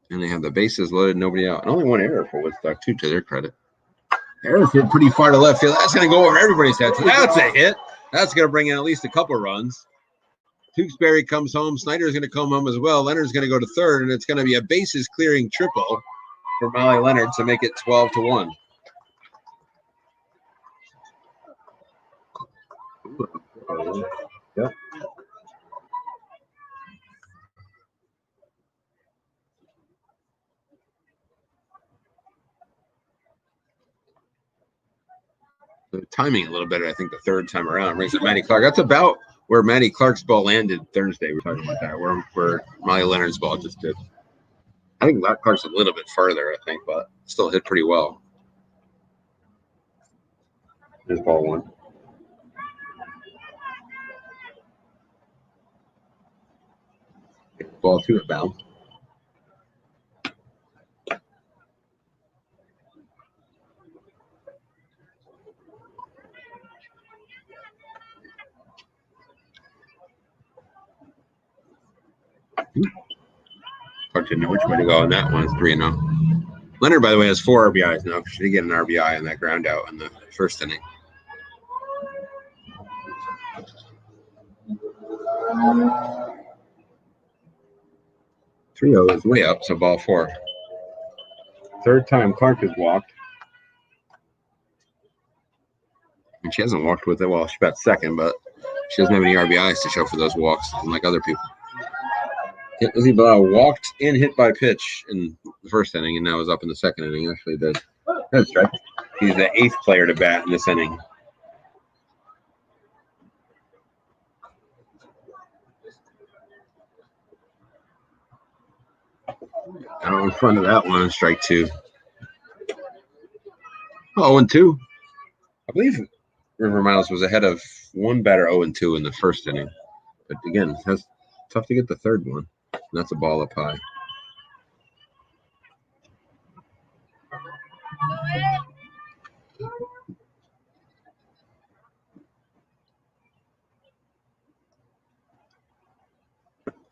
And they have the bases loaded, nobody out. And only 1 error for Woodstock, too, to their credit. Errors hit pretty far to left field. That's going to go over everybody's heads. That's a hit. That's going to bring in at least a couple runs. Tewksbury comes home. Snyder's going to come home as well. Leonard's going to go to third, and it's going to be a bases clearing triple for Molly Leonard to make it 12-1. Yep. The timing a little better, I think, the third time around. Brings up Maddie Clark. That's about where Maddie Clark's ball landed Thursday. We're talking about that, where Molly Leonard's ball just did. I think Clark's a little bit farther, I think, but still hit pretty well. There's ball one. Ball two at bounds. Clark didn't know which way to go, and that one's 3-0. Leonard, by the way, has 4 RBIs now. She did get an RBI on that ground out in the first inning. 3-0 is way up, so ball 4. Third time Clark has walked. And she hasn't walked with it. Well, she got second, but she doesn't have any RBIs to show for those walks, unlike other people. Izzy Blau walked and hit by pitch in the first inning, and now is up in the second inning. Actually, that's right. He's the 8th player to bat in this inning. Out in front of that one, strike 2. 0-2. I believe River Miles was ahead of one batter 0-2 in the first inning. But again, it's tough to get the third one. And that's a ball up high.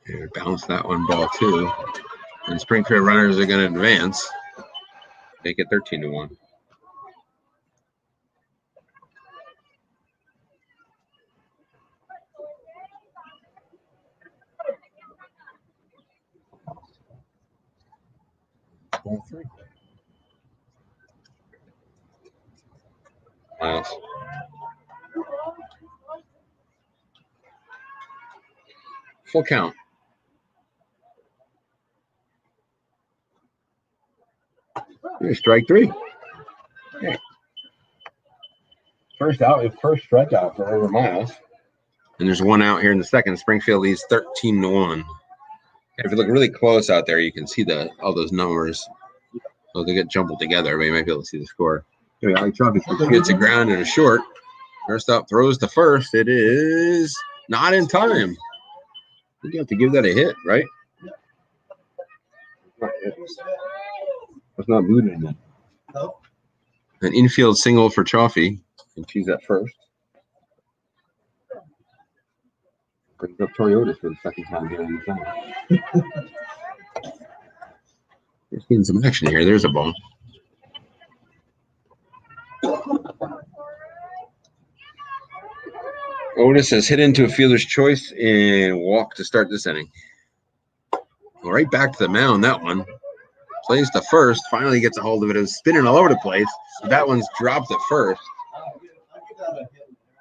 Here, bounce that one, ball 2. And Springfield runners are going to advance. Make it 13-1. Ball 3. Miles. Full count. Here's strike 3. Okay. First strikeout for River Miles. And there's one out here in the second. Springfield leads 13-1. If you look really close out there, you can see all those numbers. So they get jumbled together, but you might be able to see the score. She gets a ground and a short. First up, throws to first. It is not in time. You have to give that a hit, right? It's not moving yet. An infield single for Chaffee, and she's at first. Brings up Toyotas for the second time here in the summer. We're seeing some action here. There's a ball. Otis has hit into a fielder's choice and walked to start this inning. Right back to the mound, that one. Plays to first, finally gets a hold of it. It was spinning all over the place. That one's dropped at first.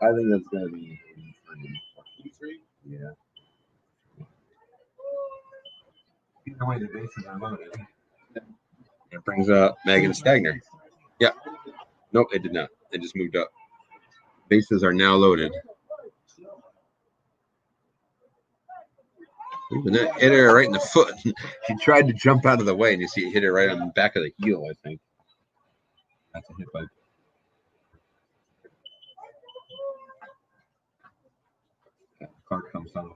I think that's going to be 3. Yeah. Either way, the bases are loaded. It brings up Megan Stagner. Yeah. Nope, it did not. It just moved up. Bases are now loaded. Even that hit her right in the foot. She tried to jump out of the way, and you see it hit her right on the back of the heel, I think. That's a hit by. Clark comes on.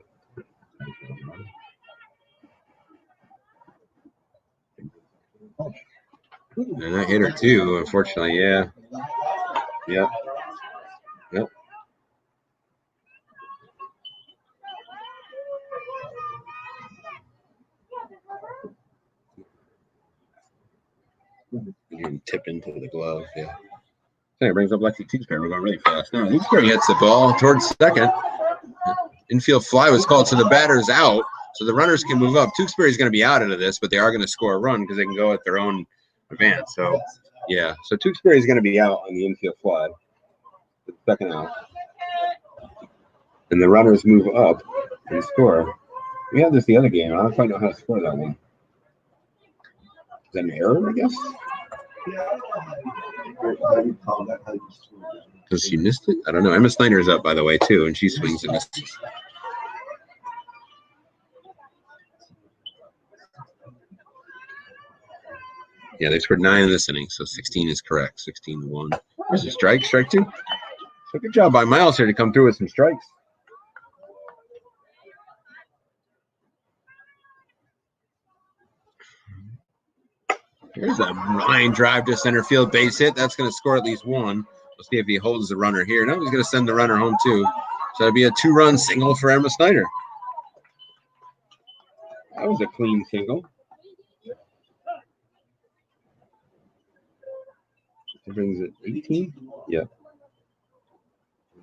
And that hit her too, unfortunately. Yeah. Yep. Yep. You can tip into the glove. Yeah. So it brings up Lexi Tewksbury. We're going really fast. No, Tewksbury hits the ball towards second. Infield fly was called, so the batter's out. So the runners can move up. Tewksbury's going to be out of this, but they are going to score a run because they can go at their own advance. So, yeah. So Tewksbury's going to be out on the infield fly. The second out. and the runners move up and score. We had this the other game. I don't quite know how to score that one. Is that an error, I guess? Because she missed it? I don't know. Emma Snyder's up, by the way, too, and she swings and misses. Yeah, they scored 9 in this inning, so 16 is correct. 16-1. There's a strike, strike 2. So good job by Miles here to come through with some strikes. There's a line drive to center field, base hit. That's going to score at least 1. We'll see if he holds the runner here. No, he's going to send the runner home, too. So it'll be a 2-run single for Emma Snyder. That was a clean single. It brings it 18? Yep.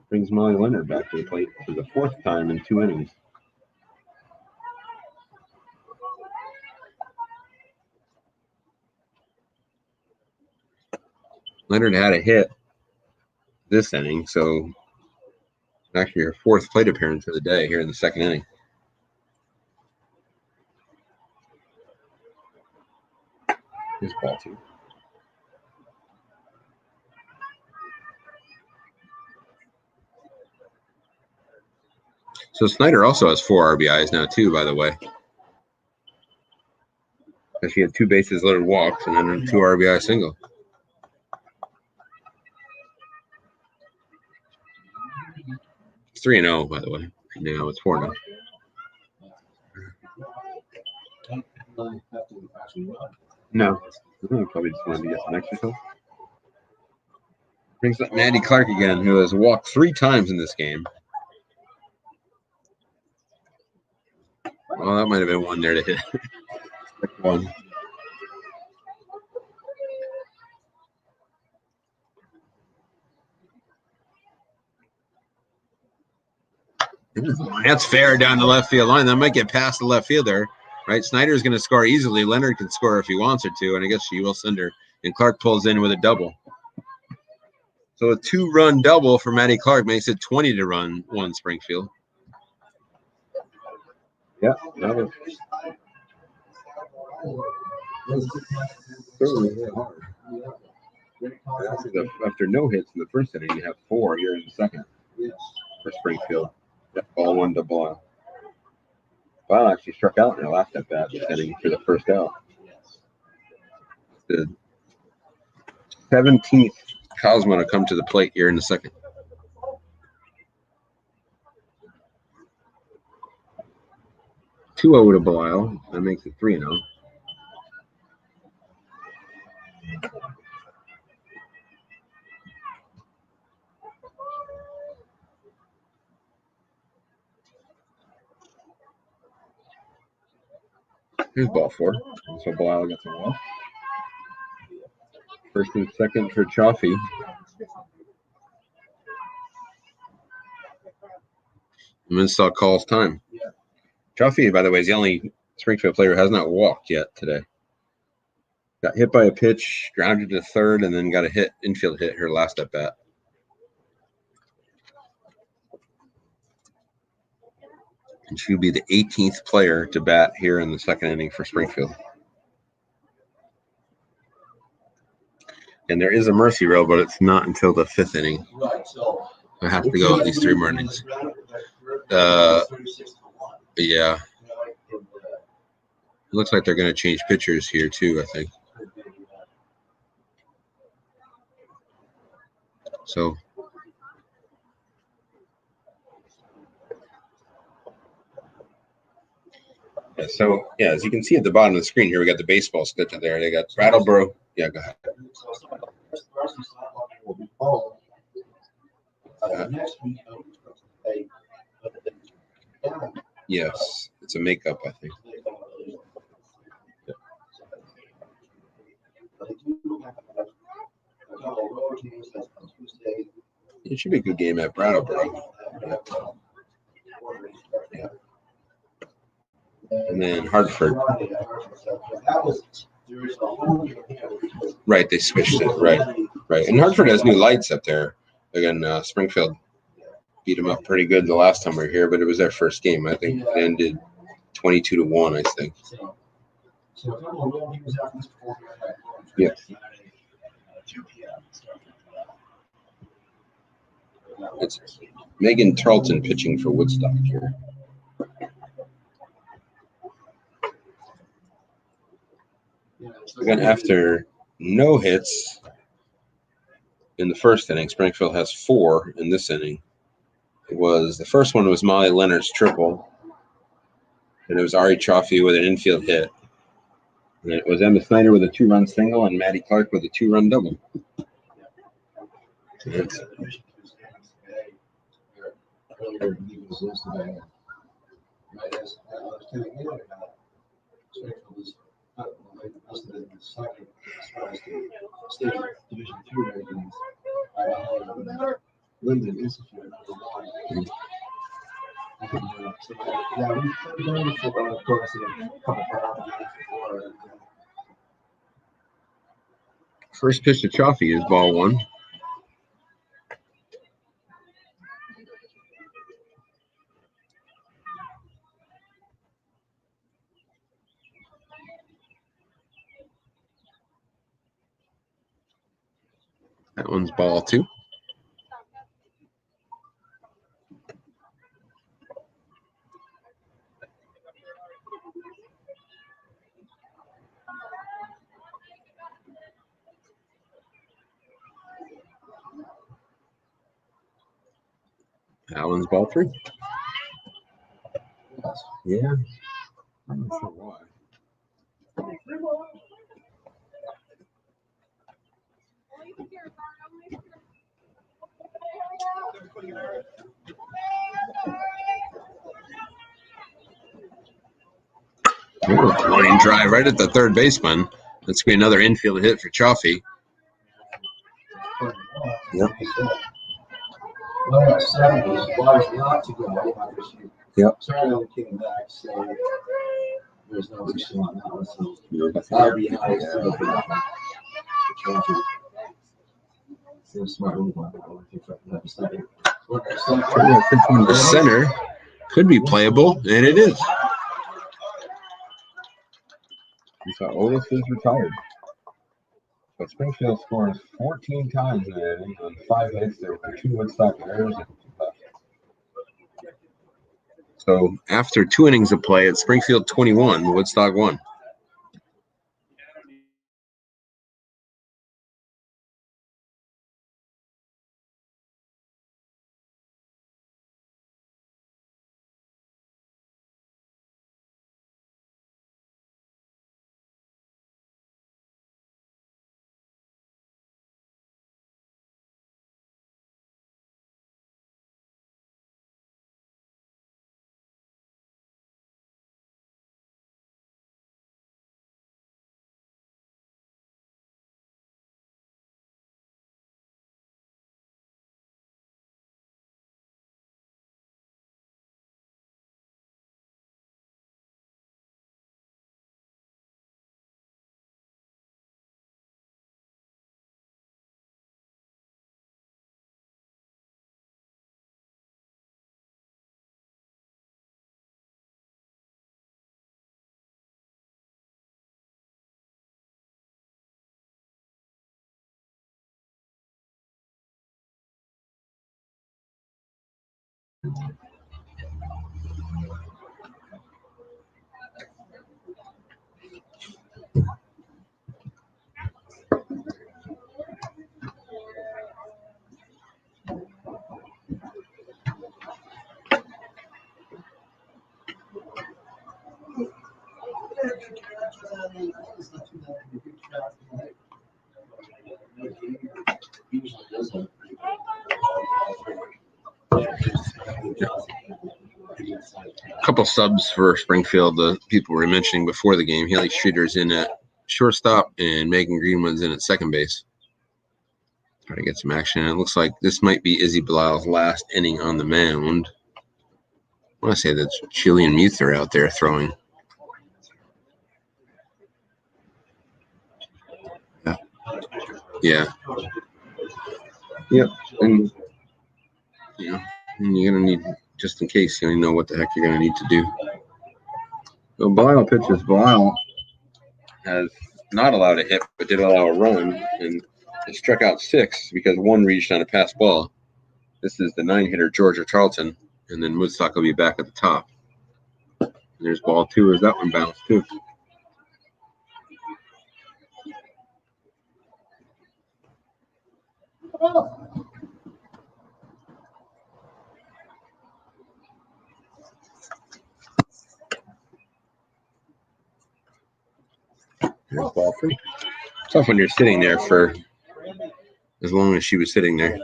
Brings Molly Leonard back to the plate for the 4th time in 2 innings. Leonard had a hit this inning, so actually her 4th plate appearance of the day here in the 2nd inning. Here's ball 2. So Snyder also has 4 RBIs now, too, by the way. She had 2 bases loaded walks and then a 2 RBI single. It's 3-0, by the way. Now it's 4-0. No. Probably just wanted to get some exercise. Brings up Maddie Clarko again, who has walked 3 times in this game. Well, that might have been one there to hit. 1. That's fair down the left field line. That might get past the left fielder, right? Snyder's going to score easily. Leonard can score if he wants her to, and I guess she will send her. And Clark pulls in with a double. So a 2-run double for Maddie Clark makes it 20-1 Springfield. Yeah, that was certainly hit hard. After no hits in the first inning, you have 4 here in the second for Springfield. Ball 1 to ball. Well, actually struck out in her last at bat this inning for the first out. The 17th Cosmo to come to the plate here in the second. Two-0 to Belial. That makes it 3-0. Here's ball 4. So Belial gets a walk. First and second for Chaffee. Minstall calls time. Chaffee, by the way, is the only Springfield player who has not walked yet today. Got hit by a pitch, grounded to third, and then got a hit, infield hit her last at bat. And she'll be the 18th player to bat here in the second inning for Springfield. And there is a mercy rule, but it's not until the 5th inning. I have to go at least 3 more innings. Yeah. It looks like they're going to change pitchers here too, I think. So yeah, as you can see at the bottom of the screen here, we got the baseball schedule there. They got Brattleboro. Yeah, go ahead. Yes, it's a makeup, I think. It should be a good game at Brattleboro. Yeah. And then Hartford. Right, they switched it. Right. And Hartford has new lights up there. Again, Springfield beat them up pretty good the last time we were here, but it was their first game. I think it ended 22-1, I think. So a couple of little games after this before we got back home. Yeah. Saturday, 2 p.m. It's Megan Tarleton pitching for Woodstock here. Again, after no hits in the first inning, Springfield has 4 in this inning. The first one was Molly Leonard's triple, and it was Ari Chaffee with an infield hit. And it was Emma Snyder with a 2-run single and Maddie Clarko with a 2-run double. Linden Institute, number 1. So, yeah, we've done it for, of course, a couple of before. First pitch to Chaffee is ball 1. That one's ball 2. That one's ball 3. Yeah. I'm not sure why. Line drive right at the third baseman. That's going to be another infield hit for Chaffee. Yep. Well, Saturday was not to go after she. Yep. Sorry, I came back, so there's no issue on that one. So I'll be nice to go for that one. So smart move on that one. The center could be playable, and it is. So Otis is retired. But Springfield scores 14 times in the inning on 5 hits. There were 2 Woodstock errors. So after 2 innings of play, it's Springfield 21, Woodstock 1. A couple subs for Springfield. The people we were mentioning before the game. Haley Streeter's in at shortstop, and Megan Greenwood's in at second base. Try to get some action. It looks like this might be Izzy Blyle's last inning on the mound. I want to say that's Jillian Muther out there throwing. Yeah. Yep. And yeah. And you're going to need, just in case, you know what the heck you're going to need to do. So Belial pitches. Belial Has not allowed a hit, but did allow a run, and it struck out 6 because 1 reached on a pass ball. This is the 9-hitter, Georgia Charlton, and then Woodstock will be back at the top. And there's ball 2 as that one bounced, too. There's ball 3. Tough when you're sitting there for as long as she was sitting there.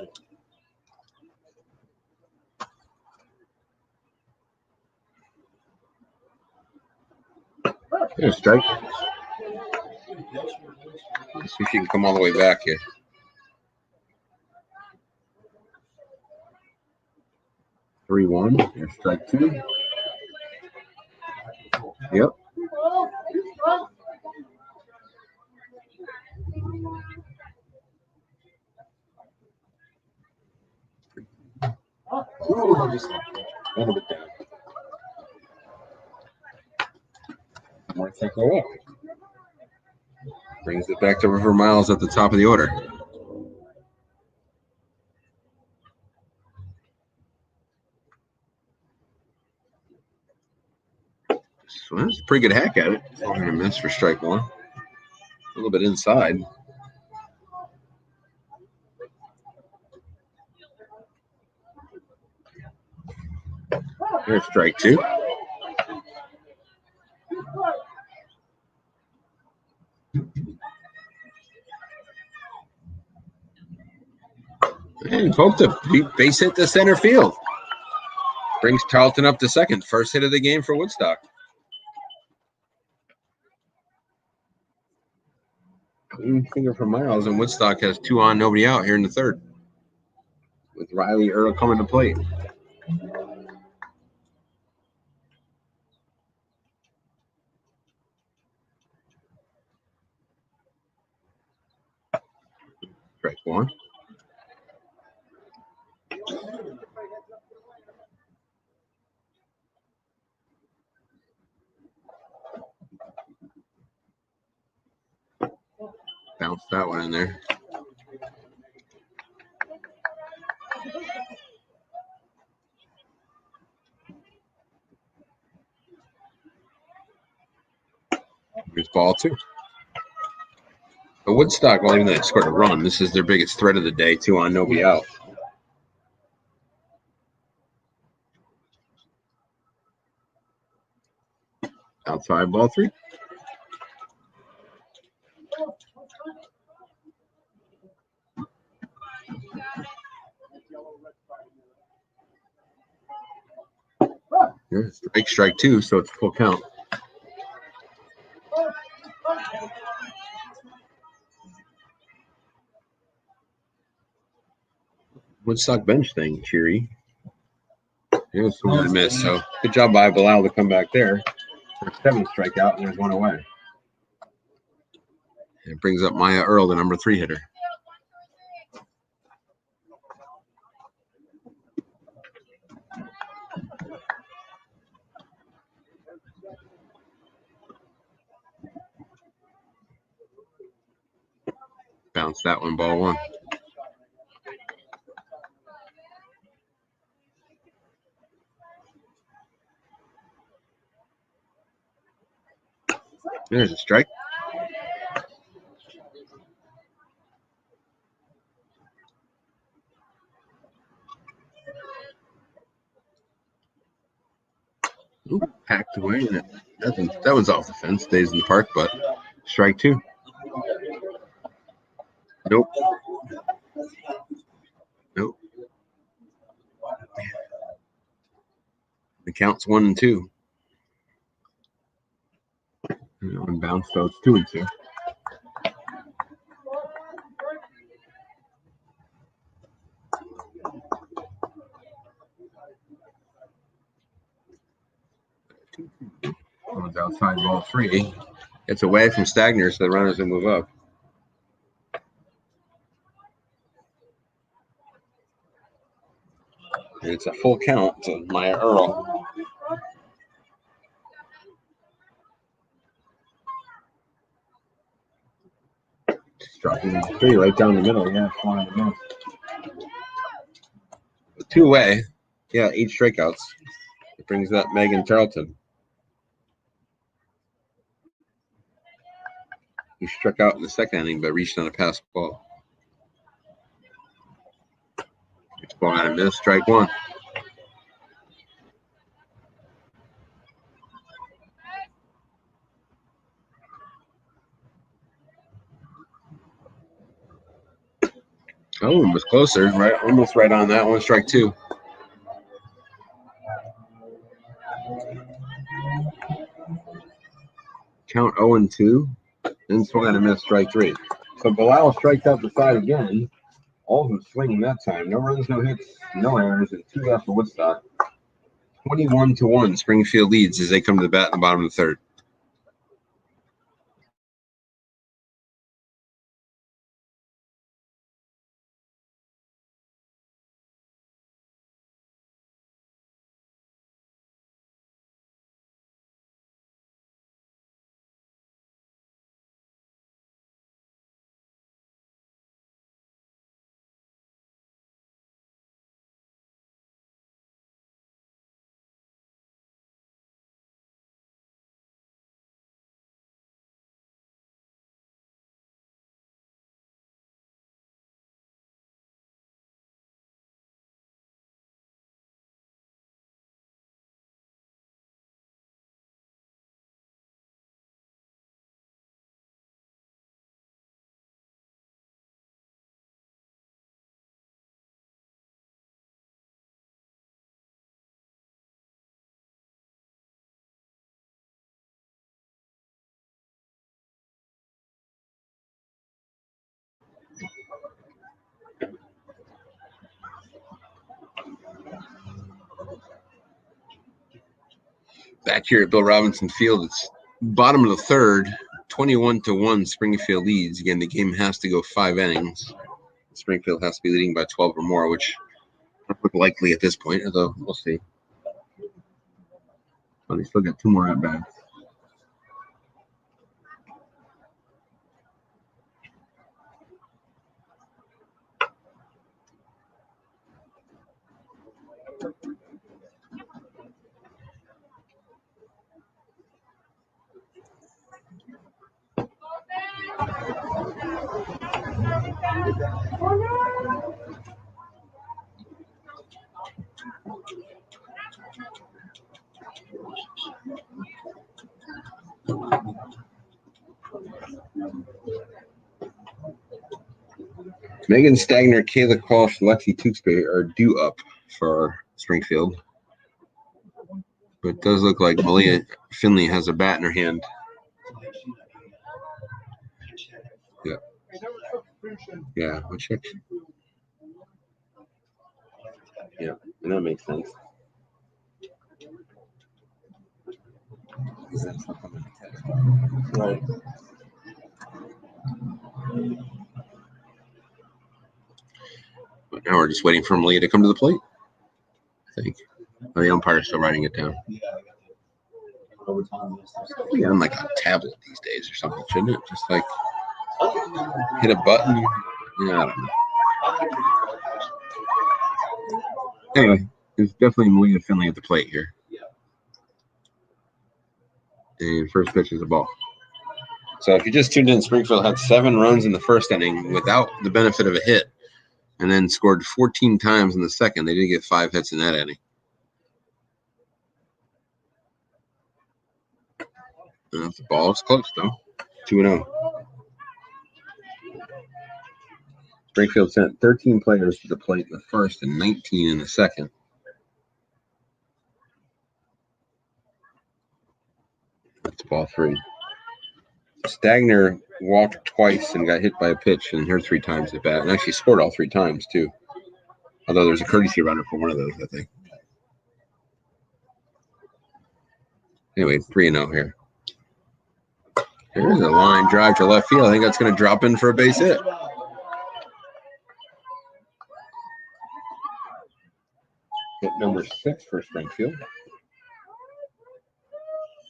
There's a strike. Let's see if she can come all the way back here. Three one. There's strike 2. Yep. A little bit down. More cycle up. Brings it back to River Miles at the top of the order. So that's a pretty good hack at it. I'm going to miss for strike 1. A little bit inside. There's strike 2. And poked a base hit to center field. Brings Charlton up to second. First hit of the game for Woodstock. Clean finger for Miles, and Woodstock has 2 on, nobody out here in the third. With Riley Earl coming to plate. Strike 1. Bounce that one in there. Here's ball 2. The Woodstock, well, even though they scored a run, this is their biggest threat of the day. 2 on, nobody out. Outside ball 3. Here's strike 2, so it's full count. Woodstock bench thing, cheery. Here's one miss, so good job by Bilal to come back there. For 7th strikeout, and there's 1 away. It brings up Maya Earl, the number 3 hitter. Bounce that one, ball 1. There's a strike. Ooh, hacked away. That one's off the fence. Stays in the park, but strike 2. Nope. Nope. The count's 1 and 2. And that one bounced, so it's 2 and 2. One's outside ball 3. It's away from Stagner, so the runners will move up. And it's a full count to Maya Earl. Just dropping three right down the middle. Yeah, flying the miss. Two-way. Yeah, 8 strikeouts. It brings up Megan Tarleton. He struck out in the second inning, but reached on a pass ball. It's ball on a miss, strike one. Oh, it was closer, right? Almost right on that one, strike two. Count 0-2, then swung on a miss, strike three. So Bilal striked out the side again. All of them swinging that time. No runs, no hits, no errors, and 2 left for Woodstock. 21-1, Springfield leads as they come to the bat in the bottom of the third. Back here at Bill Robinson Field, it's bottom of the third, 21-1, Springfield leads. Again, the game has to go 5 innings. Springfield has to be leading by 12 or more, which doesn't look likely at this point, although we'll see. But they still got 2 more at-bats. Megan Stagner, Kayla Qualsh, Lexi Tewksbury are due up for Springfield. But it does look like Malia Finley has a bat in her hand. Yeah. Yeah, we'll check. Yeah, and that makes sense. Right. But now we're just waiting for Malia to come to the plate, I think. Oh, the umpire's still writing it down. Yeah, on like a tablet these days or something, shouldn't it? Just like hit a button. Yeah, I don't know. Anyway, it's definitely Malia Finley at the plate here. And first pitch is a ball. So if you just tuned in, Springfield had 7 runs in the first inning without the benefit of a hit, and then scored 14 times in the second. They did get 5 hits in that inning. The ball is close, though. 2-0. Springfield sent 13 players to the plate in the first and 19 in the second. That's ball 3. Stagner walked twice and got hit by a pitch and hurt 3 times at bat, and actually scored all 3 times, too. Although there's a courtesy runner for one of those, I think. Anyway, 3-0 here. There's a line drive to left field. I think that's going to drop in for a base hit. number 6 for Springfield.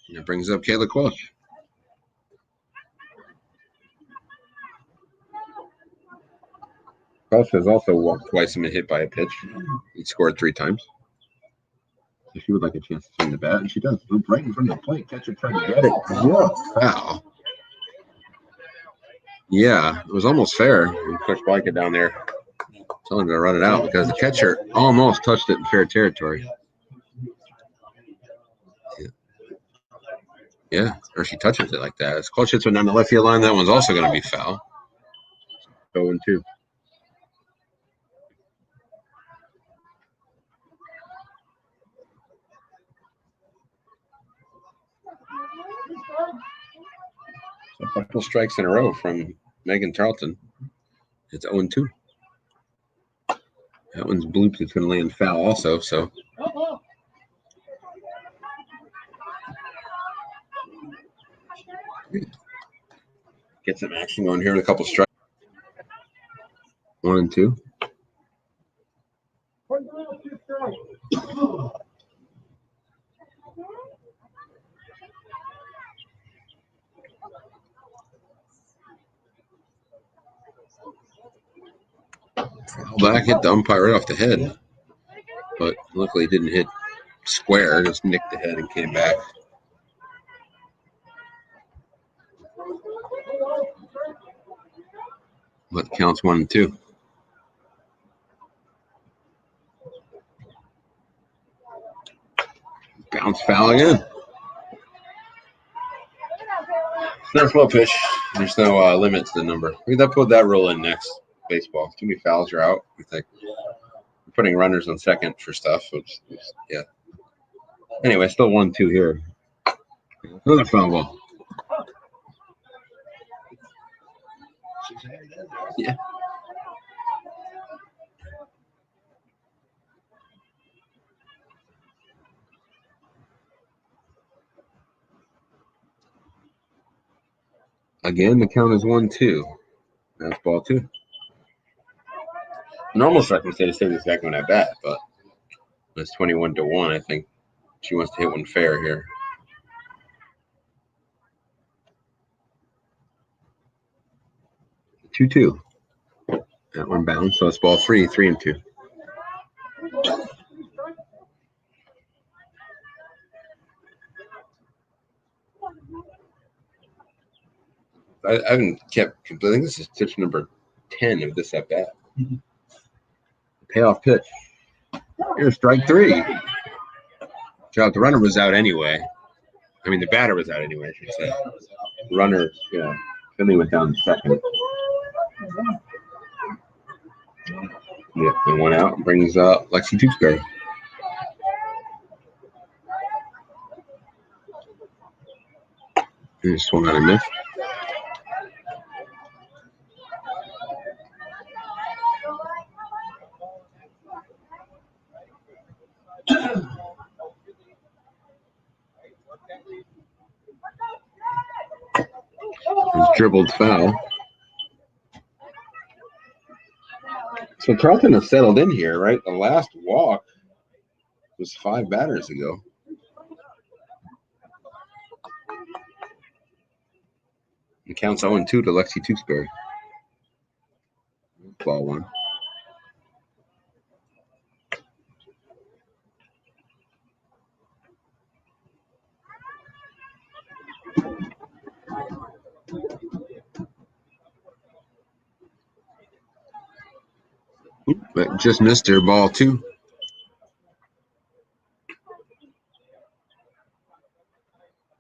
And that brings up Kayla Quilch. Quilch has also walked Twice and been hit by a pitch. He scored 3 times. So she would like a chance to swing the bat, and she does. Move right in front of the plate. Catcher trying to get it. Foul. Yeah, it was almost fair. Coach Blanket down there telling him to run it out because the catcher almost touched it in fair territory. Yeah, or she touches it like that. It's close hits one down the left field line. That one's also going to be foul. 0-2. So a couple strikes in a row from Megan Tarleton. It's 0-2. That one's blooped. It's going to land foul also. So get some action going here in a couple strikes. 1-2. Foul back, hit the umpire right off the head, but luckily didn't hit square. Just nicked the head and came back. But counts 1-2. Bounce foul again. There's no pitch. There's no limit to the number. We got to put that rule in next baseball. Too many fouls, you're out. I think we're putting runners on second for stuff. Yeah. Anyway, still 1-2 here. Another foul ball. Yeah. Again, the count is 1-2. That's ball 2. Normal circumstances say the second one at bat, but it's 21-1. I think she wants to hit one fair here. Two. That one bounced, so it's ball 3, 3-2. I haven't kept. I think this is pitch number 10 of this at bat. Payoff pitch. Here's strike 3. So the runner was out anyway. I mean, the batter was out anyway, I should say. Runner, yeah. Finley went down second. Yeah, and one out brings up Lexi Tewksbury. He just swung out and missed. Dribbled foul. So Tarleton has settled in here, right? The last walk was 5 batters ago. It counts 0-2 to Lexi Tewksbury. Ball 1. But just missed her, ball 2.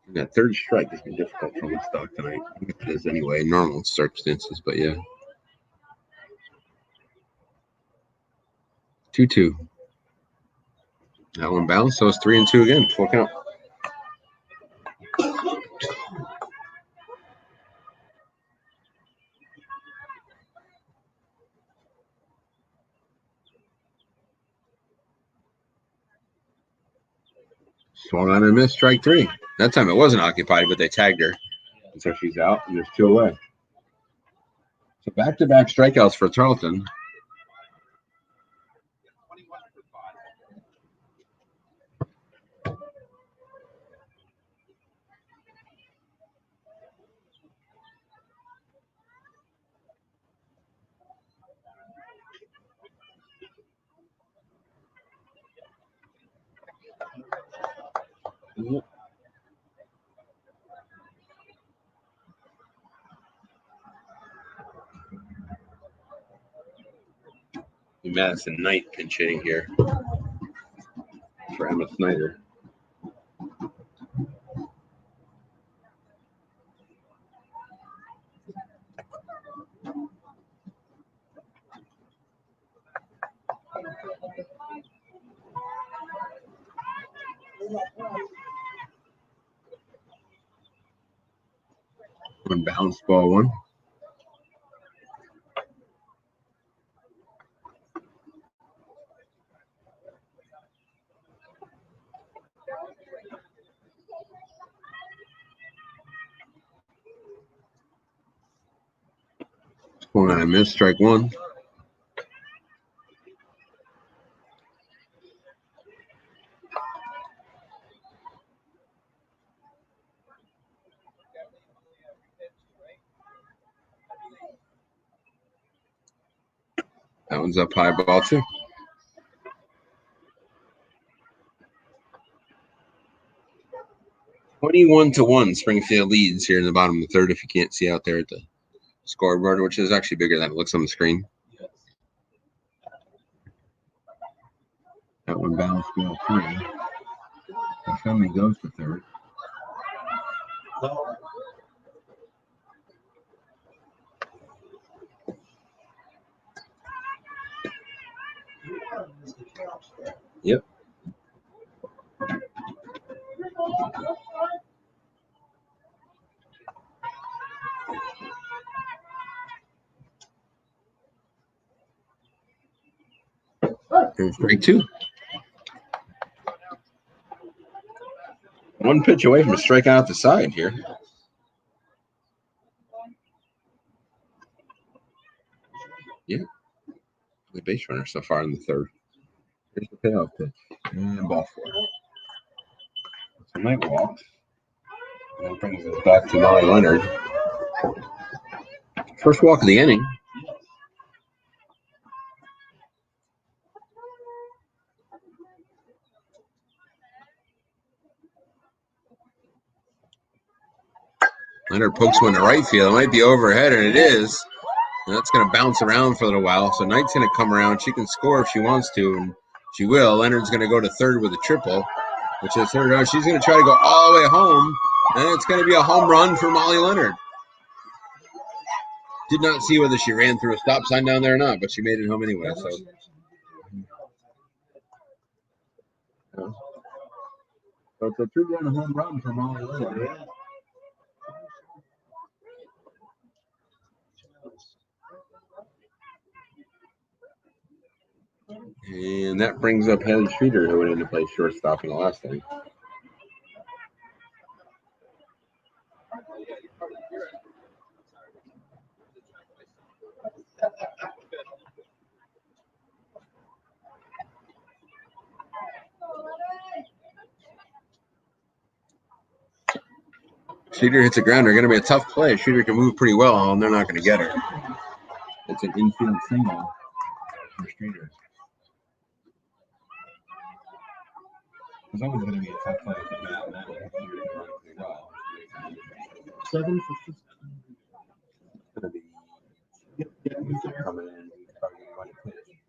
And that third strike has been difficult for Woodstock tonight. I think it is anyway, normal circumstances, but yeah. 2-2. That one bounced, so it's 3-2 again. Full count. Swung on and missed, strike 3. That time it wasn't occupied, but they tagged her. And so she's out, and there's 2 away. So back-to-back strikeouts for Tarleton. Yep. Madison Knight pinch hitting here for Emma Snyder. One bounce ball one. One on a miss, strike one. That one's up high, ball two. (21-1). Springfield leads here in the bottom of the third. If you can't see out there at the scoreboard, which is actually bigger than it looks on the screen. That one bounced ball three. The family goes to third. Yep. There's strike two. One pitch away from a strikeout out the side here. Yeah. The base runner so far in the third. Here's the payoff pitch. And ball four. So Knight walks. And that brings us back to Molly Leonard. First walk of the inning. Leonard pokes one to right field. It might be overhead, and it is. And that's going to bounce around for a little while. So Knight's going to come around. She can score if she wants to, and she will. Leonard's going to go to third with a triple, which is third. She's going to try to go all the way home, and it's going to be a home run for Molly Leonard. Did not see whether she ran through a stop sign down there or not, but she made it home anyway. So it's a 2-run home run for Molly Leonard. And that brings up Heather Streeter, who went in to play shortstop in the last inning. Streeter hits a grounder. Going to be a tough play. Streeter can move pretty well, and they're not going to get her. It's an infield single for Streeter. There's always going to be a tough play with the bat. That Streeter can run pretty well. 7 for 15. It's going to be coming in. He's probably going to pitch.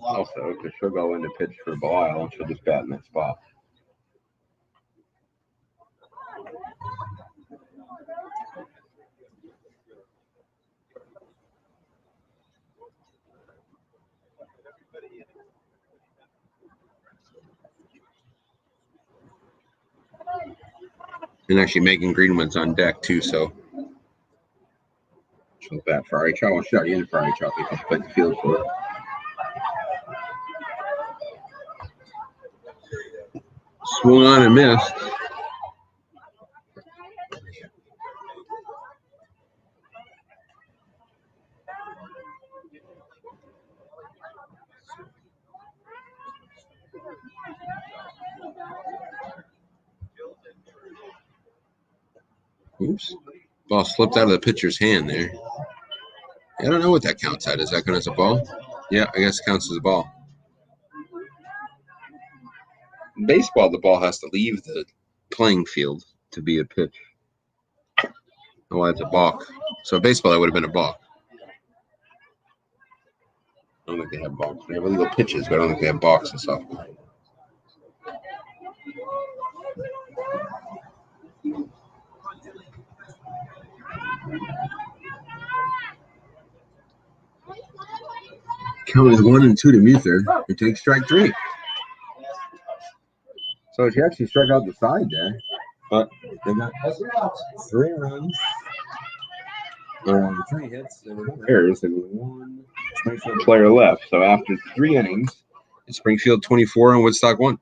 Also, because she'll go in to pitch for Belial, and she'll just bat in that spot. And actually, Megan Greenwood's on deck too, so she'll bat for RH. Well, she's already in for RH. I think she'll play the field for her. Swung on and missed. Oops. Ball slipped out of the pitcher's hand there. I don't know what that counts at. Is that going as a ball? Yeah, I guess it counts as a ball. In baseball, the ball has to leave the playing field to be a pitch. Oh, it's a balk. So baseball, that would have been a balk. I don't think they have balks. They have illegal pitches, but I don't think they have balks in softball. Count is 1-2 to Muther, who takes strike 3. So she actually struck out the side there, but they got 3 runs, 3 hits, and no errors, and 1 Springfield player left. So after 3 innings, it's Springfield 24 and Woodstock 1.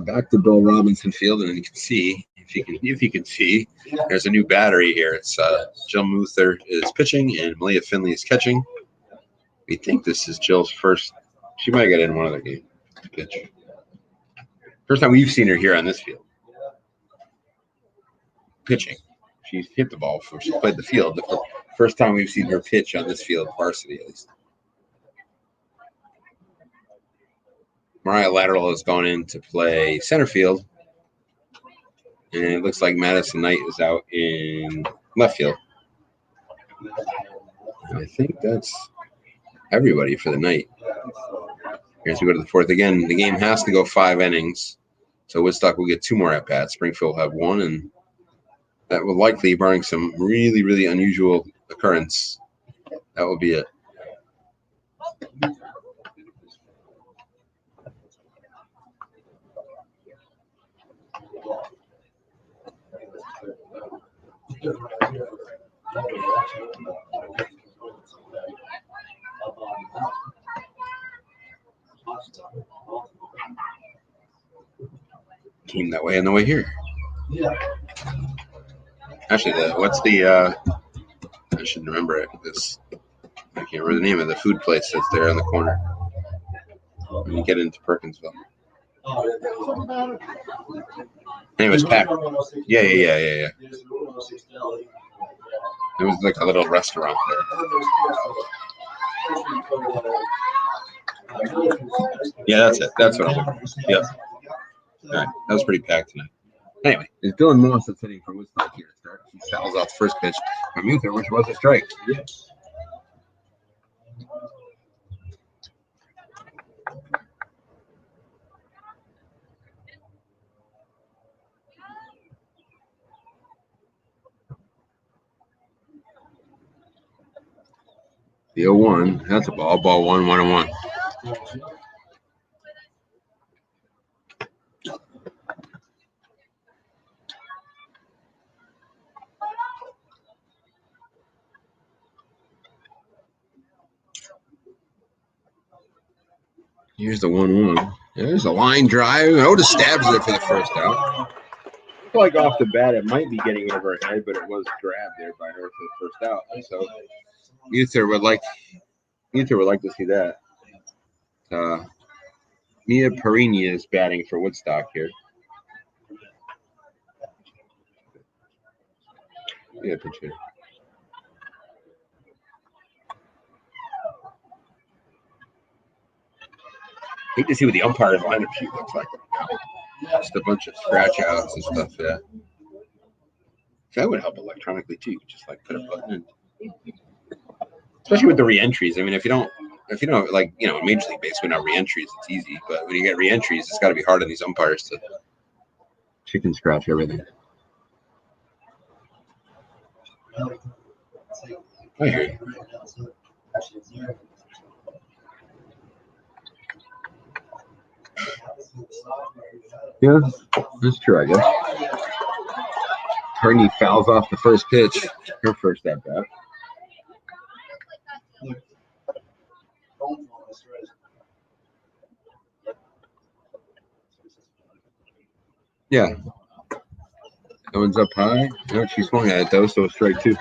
Back to Bill Robinson Field, and you can see, if you can see, there's a new battery here. It's Jill Muther is pitching, and Malia Finley is catching. We think this is Jill's first. She might get in one other game to pitch. First time we've seen her here on this field pitching. She's hit the ball before she played the field. The first time we've seen her pitch on this field, varsity at least. Mariah Lateral has gone in to play center field. And it looks like Madison Knight is out in left field. And I think that's everybody for the night. As we go to the 4th again, the game has to go 5 innings. So Woodstock will get 2 more at bats. Springfield will have 1, and that will likely, barring some really, really unusual occurrence, that will be it. Came that way on the way here. Actually, I should remember it. I can't remember the name of the food place that's there on the corner when you get into Perkinsville. Anyways, packed. Yeah. It was like a little restaurant there. Yeah, that's it. That's what I'm looking for. Yep. All right, that was pretty packed tonight. Anyway, it's Dylan Moss that's hitting for Woodstock here to start. He fouls out the first pitch from Muther, which was a strike. Yes. The 0-1, that's a ball. Ball 1, 1-1. Here's the 1-1. There's a line drive. Otis stabs it for the first out. looked like off the bat it might be getting over her head, but it was grabbed there by her for the first out. So Muther would like to see that. Mia Perini is batting for Woodstock here. Yeah, pitch here. Hate to see what the umpire's lineup sheet looks like right now. Just a bunch of scratch outs and stuff. Yeah, that would help electronically too. Just like put a button in, especially with the re-entries. I mean, if you don't like in Major League Baseball, not re-entries, it's easy. But when you get re-entries, it's got to be hard on these umpires to chicken scratch everything. I hear you. Yeah, that's true, I guess. Harney fouls off the first pitch, her first at bat. Yeah. That one's up high. No, she swung at it though, so strike two.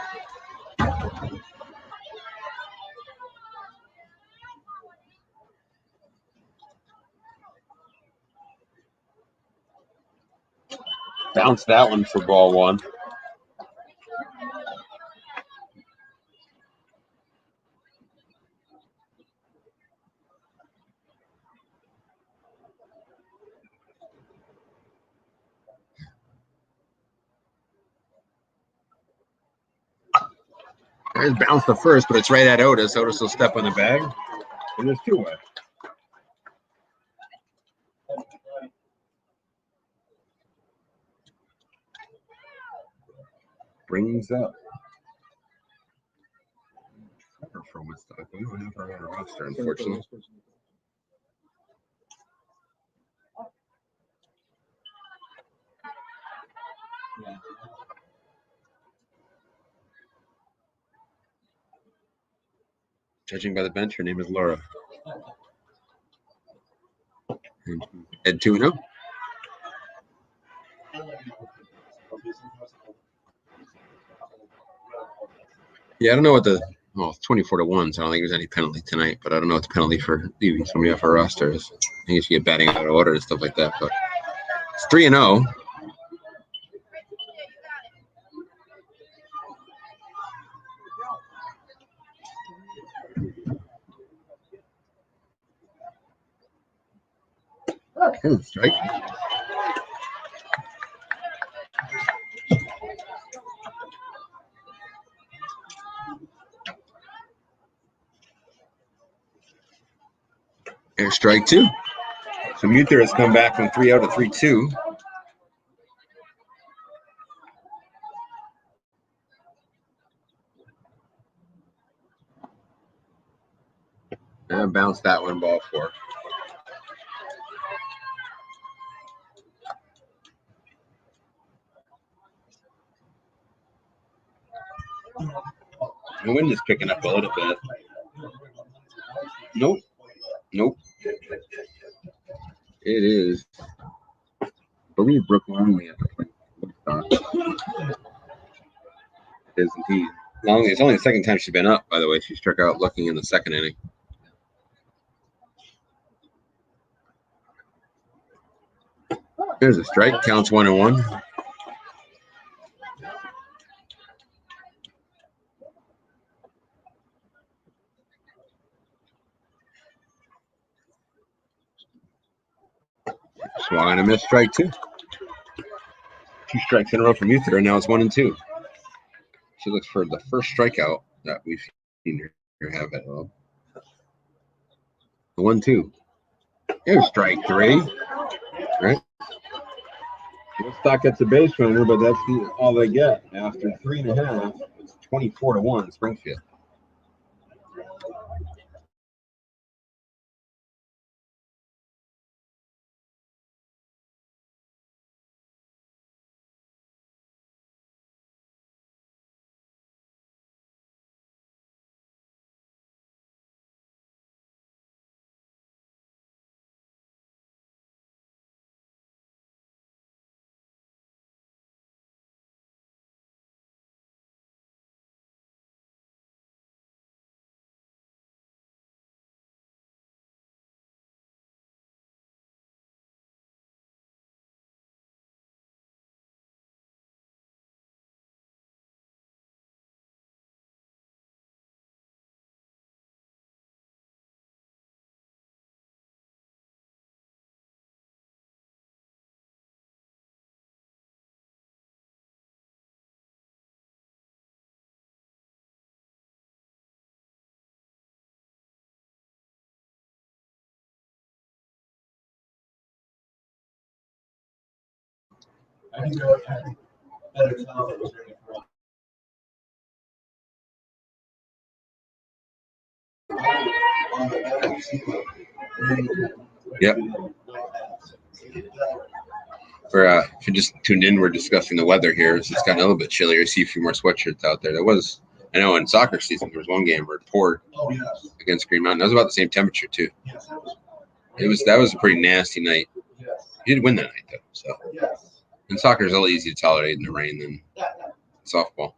Bounce that one for ball one. There's bounce the first, but it's right at Otis. Otis will step on the bag, and there's two away. Brings up. For Woodstock. We don't have her on our roster, unfortunately. Judging by the bench, her name is Laura. And Ed 2-0. Yeah, I don't know what the it's 24-1, so I don't think there's any penalty tonight. But I don't know what the penalty for leaving somebody off our roster is. I think you should get batting out of order and stuff like that. But it's 3-0. Strike. Air strike two. So Muther has come back from 3-0 to 3-2. And bounce that one, ball four. The wind is picking up a little bit. Nope. It is. I believe Brooke Longley at the plate. It is indeed. Longley, it's only the second time she's been up, by the way. She struck out looking in the second inning. There's a strike. Counts 1-1. Swung on a miss, strike two. 2 strikes in a row from Muther, and now it's 1-2. She looks for the first strikeout that we've seen her have at all. The 1-2. Here's strike three. Right. Woodstock gets a base runner, but that's all they get. After 3.5, it's 24-1 Springfield. I think they're better talent that was ready for us. Yep. If you just tuned in, we're discussing the weather here. It's gotten a little bit chillier. I see a few more sweatshirts out there. I know in soccer season, there was one game where it poured against Green Mountain. That was about the same temperature, too. That was a pretty nasty night. You did win that night, though. So, and soccer is a little easy to tolerate in the rain than softball.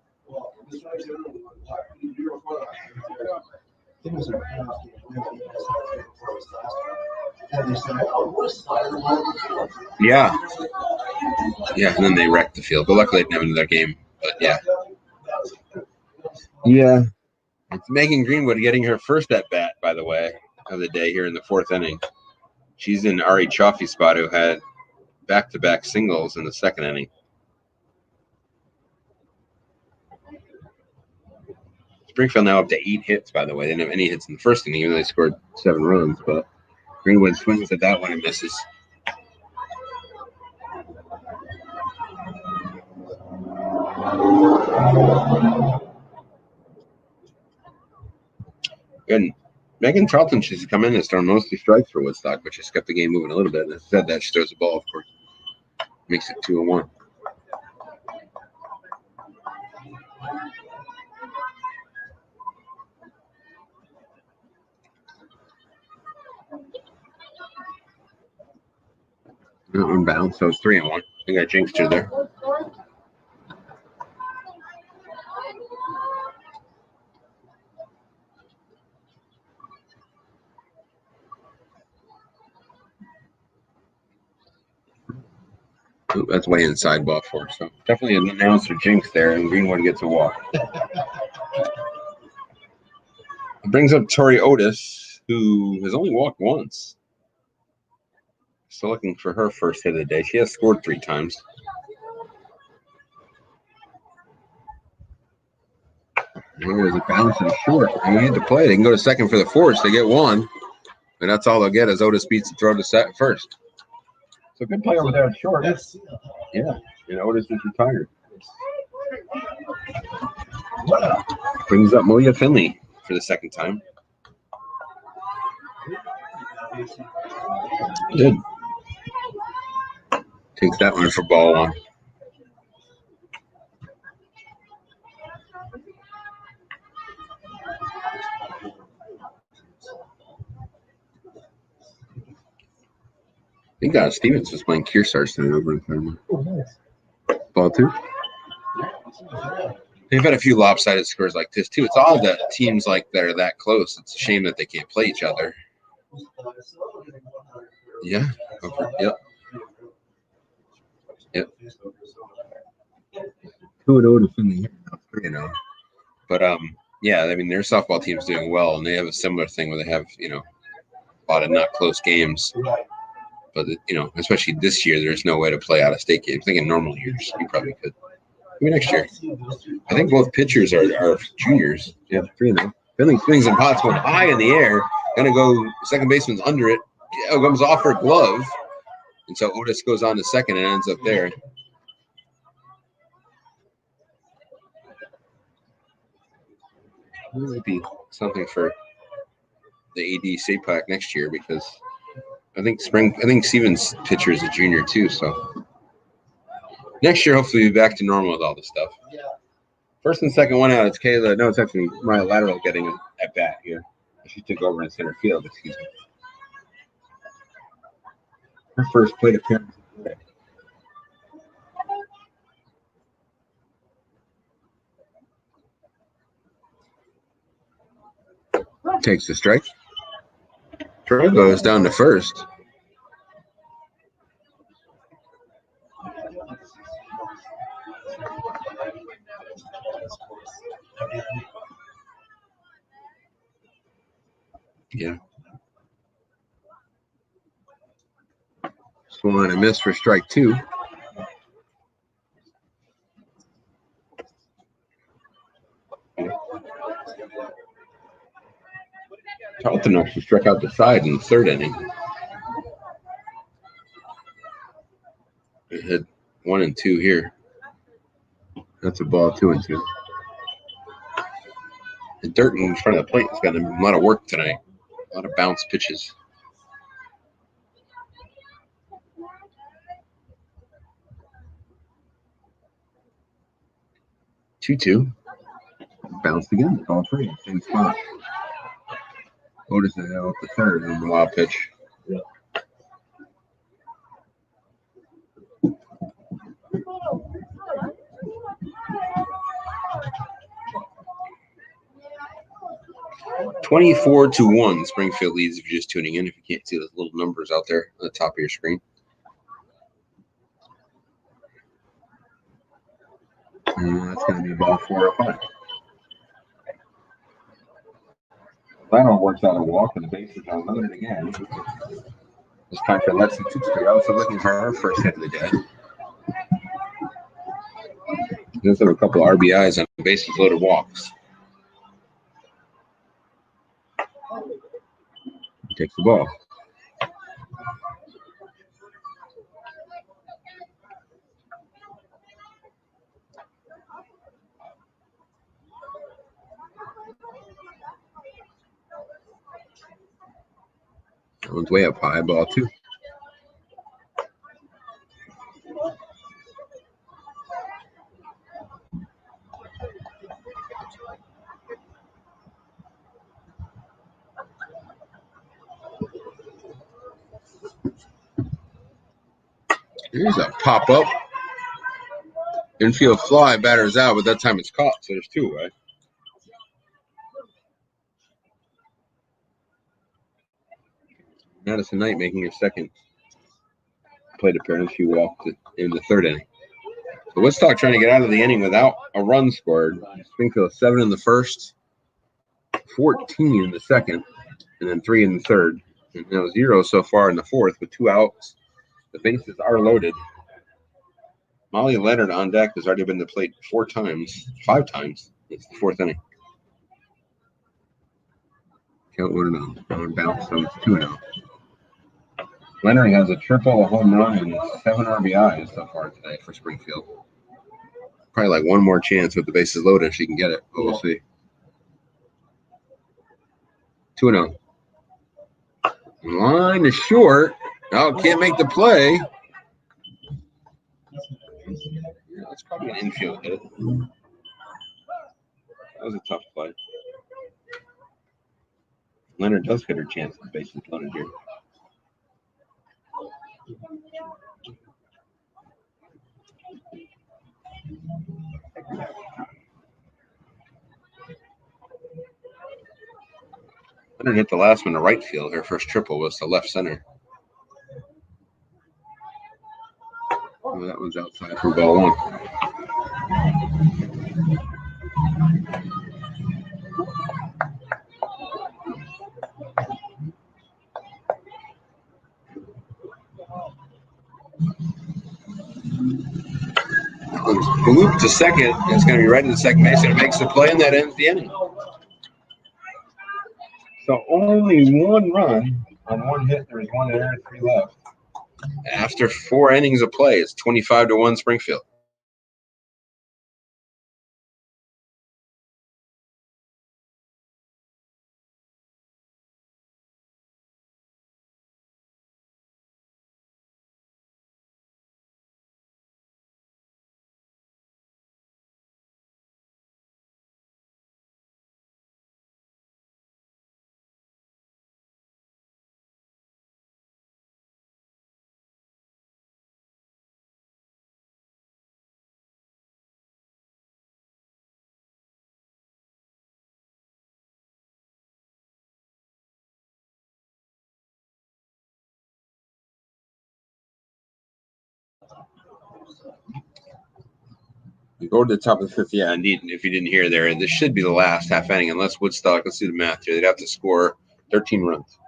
Yeah, and then they wrecked the field. But luckily, they didn't have another game. But yeah. It's Megan Greenwood getting her first at bat, by the way, of the day here in the fourth inning. She's in Ari Chaffee's spot, who had back-to-back singles in the second inning. Springfield now up to 8 hits, by the way. They didn't have any hits in the first inning, even though they scored 7 runs. But Greenwood swings at that one and misses. Good. Megan Charlton, she's come in and thrown mostly strikes for Woodstock, but she's kept the game moving a little bit. And instead that, she throws the ball, of course. Makes it 2-1. Unbound, so it's 3-1. I think I jinxed her there. Ooh, that's way inside ball four. So definitely an announcer jinx there, and Greenwood gets a walk. It brings up Tori Otis, who has only walked once. Still looking for her first hit of the day. She has scored 3 times. There's a bounce and short. They need to play. They can go to second for the force. They get 1. And that's all they'll get as Otis beats the throw to first. So good play over there at short. Yeah. And Otis is retired. Brings up Malia Finley for the second time. Good. Takes that one for ball 1. I think Stevens was playing Kearsarge tonight over in Claremont. Ball 2. They've had a few lopsided scores like this, too. It's all the teams like that are that close. It's a shame that they can't play each other. Yeah. Okay. Yep. 2-0 to Finley. But, yeah, I mean, their softball team's doing well, and they have a similar thing where they have, a lot of not close games. But, especially this year, there's no way to play out-of-state games. I think in normal years, you probably could. Maybe next year. I think both pitchers are juniors. Yeah, 3-0. Finley swings and pots one high in the air. Going to go, second baseman's under it. Yeah, comes off her glove. And so Otis goes on to second and ends up there. It might be something for the AD SAPAC next year because I think Stevens' pitcher is a junior too, so next year hopefully we'll be back to normal with all this stuff. First and second, 1 out. It's Kayla. No, it's actually Maya Lateral getting an at bat here. She took over in center field. Excuse me. Her first plate appearance. Takes the strike. Throw goes down to first. Yeah. Swung and a miss for strike 2. Charlton actually struck out the side in the third inning. It had 1 and 2 here. That's a ball 2 and 2. The dirt in front of the plate has got a lot of work tonight. A lot of bounce pitches. Two. Bounced again. Ball 3. Same spot. Otis is out the third on the wild pitch. Yeah. (24-1). Springfield leads if you're just tuning in. If you can't see those little numbers out there on the top of your screen. And that's going to be ball 4 or 5. Leno works out a walk, and the bases are loaded again. It's time for Lexi Tewksbury, also looking for her first hit of the day. Does have a couple of RBIs on bases loaded walks. He takes the ball. That one's way up high, ball 2. Here's a pop up. Infield fly, batter's out, but that time it's caught, so there's 2, right? Madison Knight making her second plate appearance. She walked in the 3rd inning. So Woodstock trying to get out of the inning without a run scored. Springfield 7 in the first, 14 in the second, and then 3 in the third. And now 0 so far in the 4th with 2 outs. The bases are loaded. Molly Leonard on deck has already been to the plate 5 times. It's the 4th inning. Count 1-0. One bounce, so it's 2-0. Leonard has a triple, a home run, and 7 RBIs so far today for Springfield. Probably like one more chance with the bases loaded if she can get it, but we'll see. 2-0. Line is short. Oh, can't make the play. Yeah, that's probably an infield hit. That was a tough play. Leonard does get her chance with the bases loaded here. Leonard hit the last one to right field. Her first triple was to left center. Oh, that one's outside for ball 1. Bloop to second. It's going to be right in the second base, and it makes the play, and that ends the inning. So only 1 run on 1 hit. There's 1 error, 3 left. After 4 innings of play, it's 25-1 Springfield. We go to the top of the 5th. Yeah, indeed. If you didn't hear there, this should be the last half inning, unless Woodstock, let's do the math here, they'd have to score 13 runs.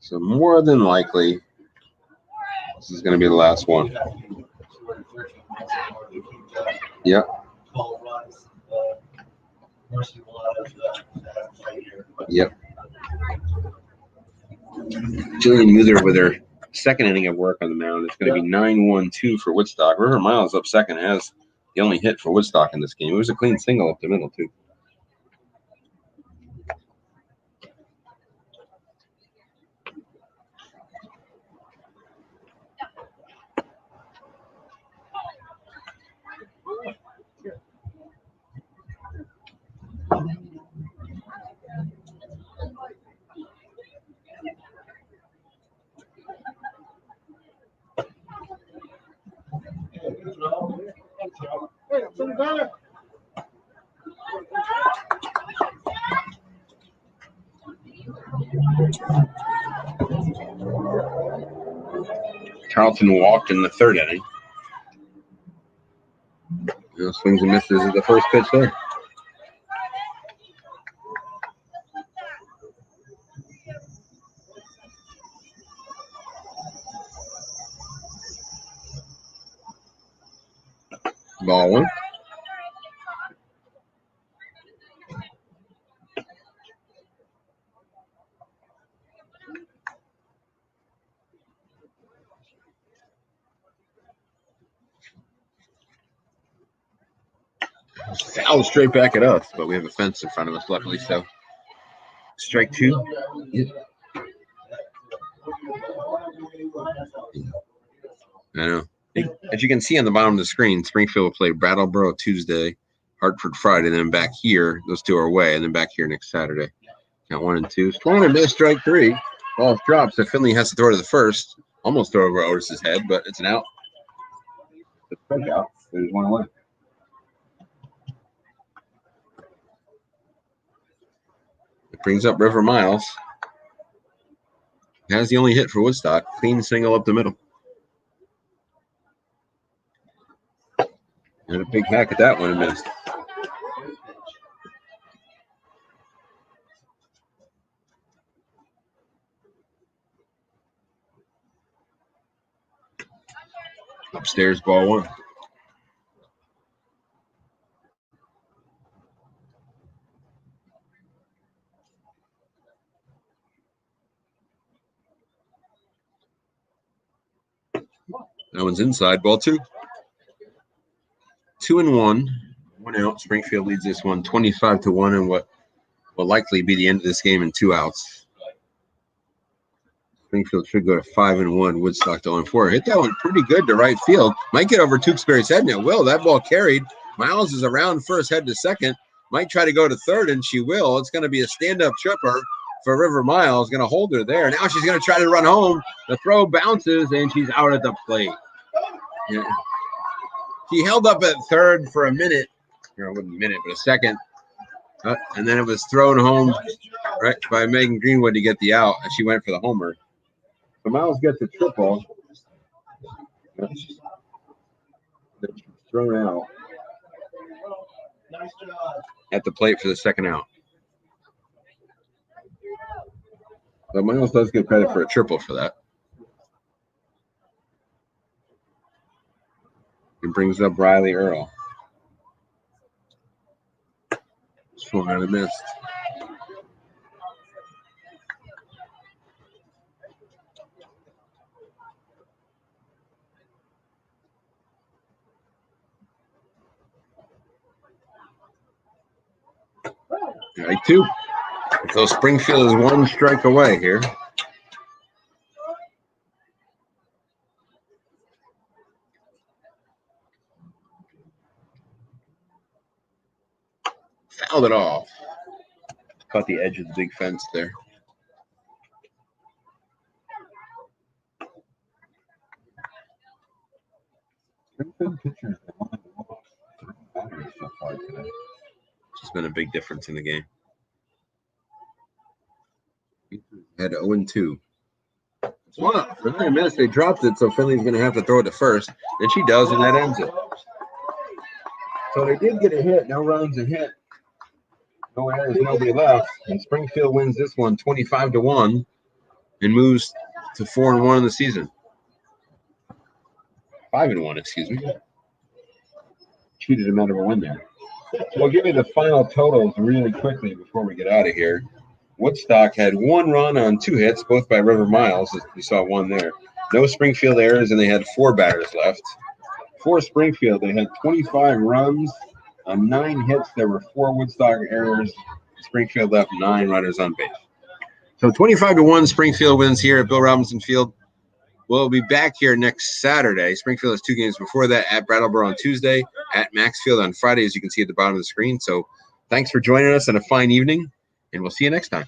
So more than likely, this is going to be the last one. Yep. Yep. Jillian Muther with her second inning of work on the mound. It's going to be 9-1-2 for Woodstock. River Miles up second, has the only hit for Woodstock in this game. It was a clean single up the middle, too. Charlton walked in the third inning. Swings and misses is the first pitch there. Ball one. Foul straight back at us, but we have a fence in front of us, luckily. So, strike two. I know. As you can see on the bottom of the screen, Springfield will play Brattleboro Tuesday, Hartford Friday, then back here. Those two are away, and then back here next Saturday. Count 1 and 2. Strong and miss, strike three. Ball drops. So Finley has to throw to the first. Almost throw over Otis's head, but it's an out. The strikeout. There's one away. It brings up River Miles. Has the only hit for Woodstock. Clean single up the middle. And a big hack at that one and missed. Upstairs, ball one. That one's inside, ball two. 2-1, 1 out. Springfield leads this one 25-1 in what will likely be the end of this game in 2 outs. Springfield should go to 5-1. Woodstock to 0-4. Hit that one pretty good to right field. Might get over Tewksbury's head, and it will. That ball carried. Miles is around first, head to second. Might try to go to third, and she will. It's going to be a stand-up tripper for River Miles. Going to hold her there. Now she's going to try to run home. The throw bounces, and she's out at the plate. Yeah. She held up at third for a minute, or it wasn't a minute, but a second. And then it was thrown home right by Megan Greenwood to get the out, and she went for the homer. So Miles gets a triple. Thrown out. At the plate for the second out. So Miles does get credit for a triple for that. It brings up Riley Earl. Swung out and missed. Strike two. So Springfield is 1 strike away here. Fouled it off. Caught the edge of the big fence there. Springfield pitchers are one of the most batters so far today. It's been a big difference in the game. Had 0-2. Well, for 9 minutes they dropped it, so Finley's going to have to throw it to first. And she does, and that ends it. So they did get a hit. No runs, a hit. No errors, nobody left. And Springfield wins this one 25-1 and moves to 4-1 in the season. 5-1, excuse me. Cheated him out of a win there. We'll give you the final totals really quickly before we get out of here. Woodstock had 1 run on 2 hits, both by River Miles. We saw one there. No Springfield errors, and they had 4 batters left. For Springfield, they had 25 runs on 9 hits. There were 4 Woodstock errors. Springfield left 9 runners on base. So 25-1, Springfield wins here at Bill Robinson Field. We'll be back here next Saturday. Springfield has 2 games before that, at Brattleboro on Tuesday, at Maxfield on Friday, as you can see at the bottom of the screen. So thanks for joining us on a fine evening, and we'll see you next time.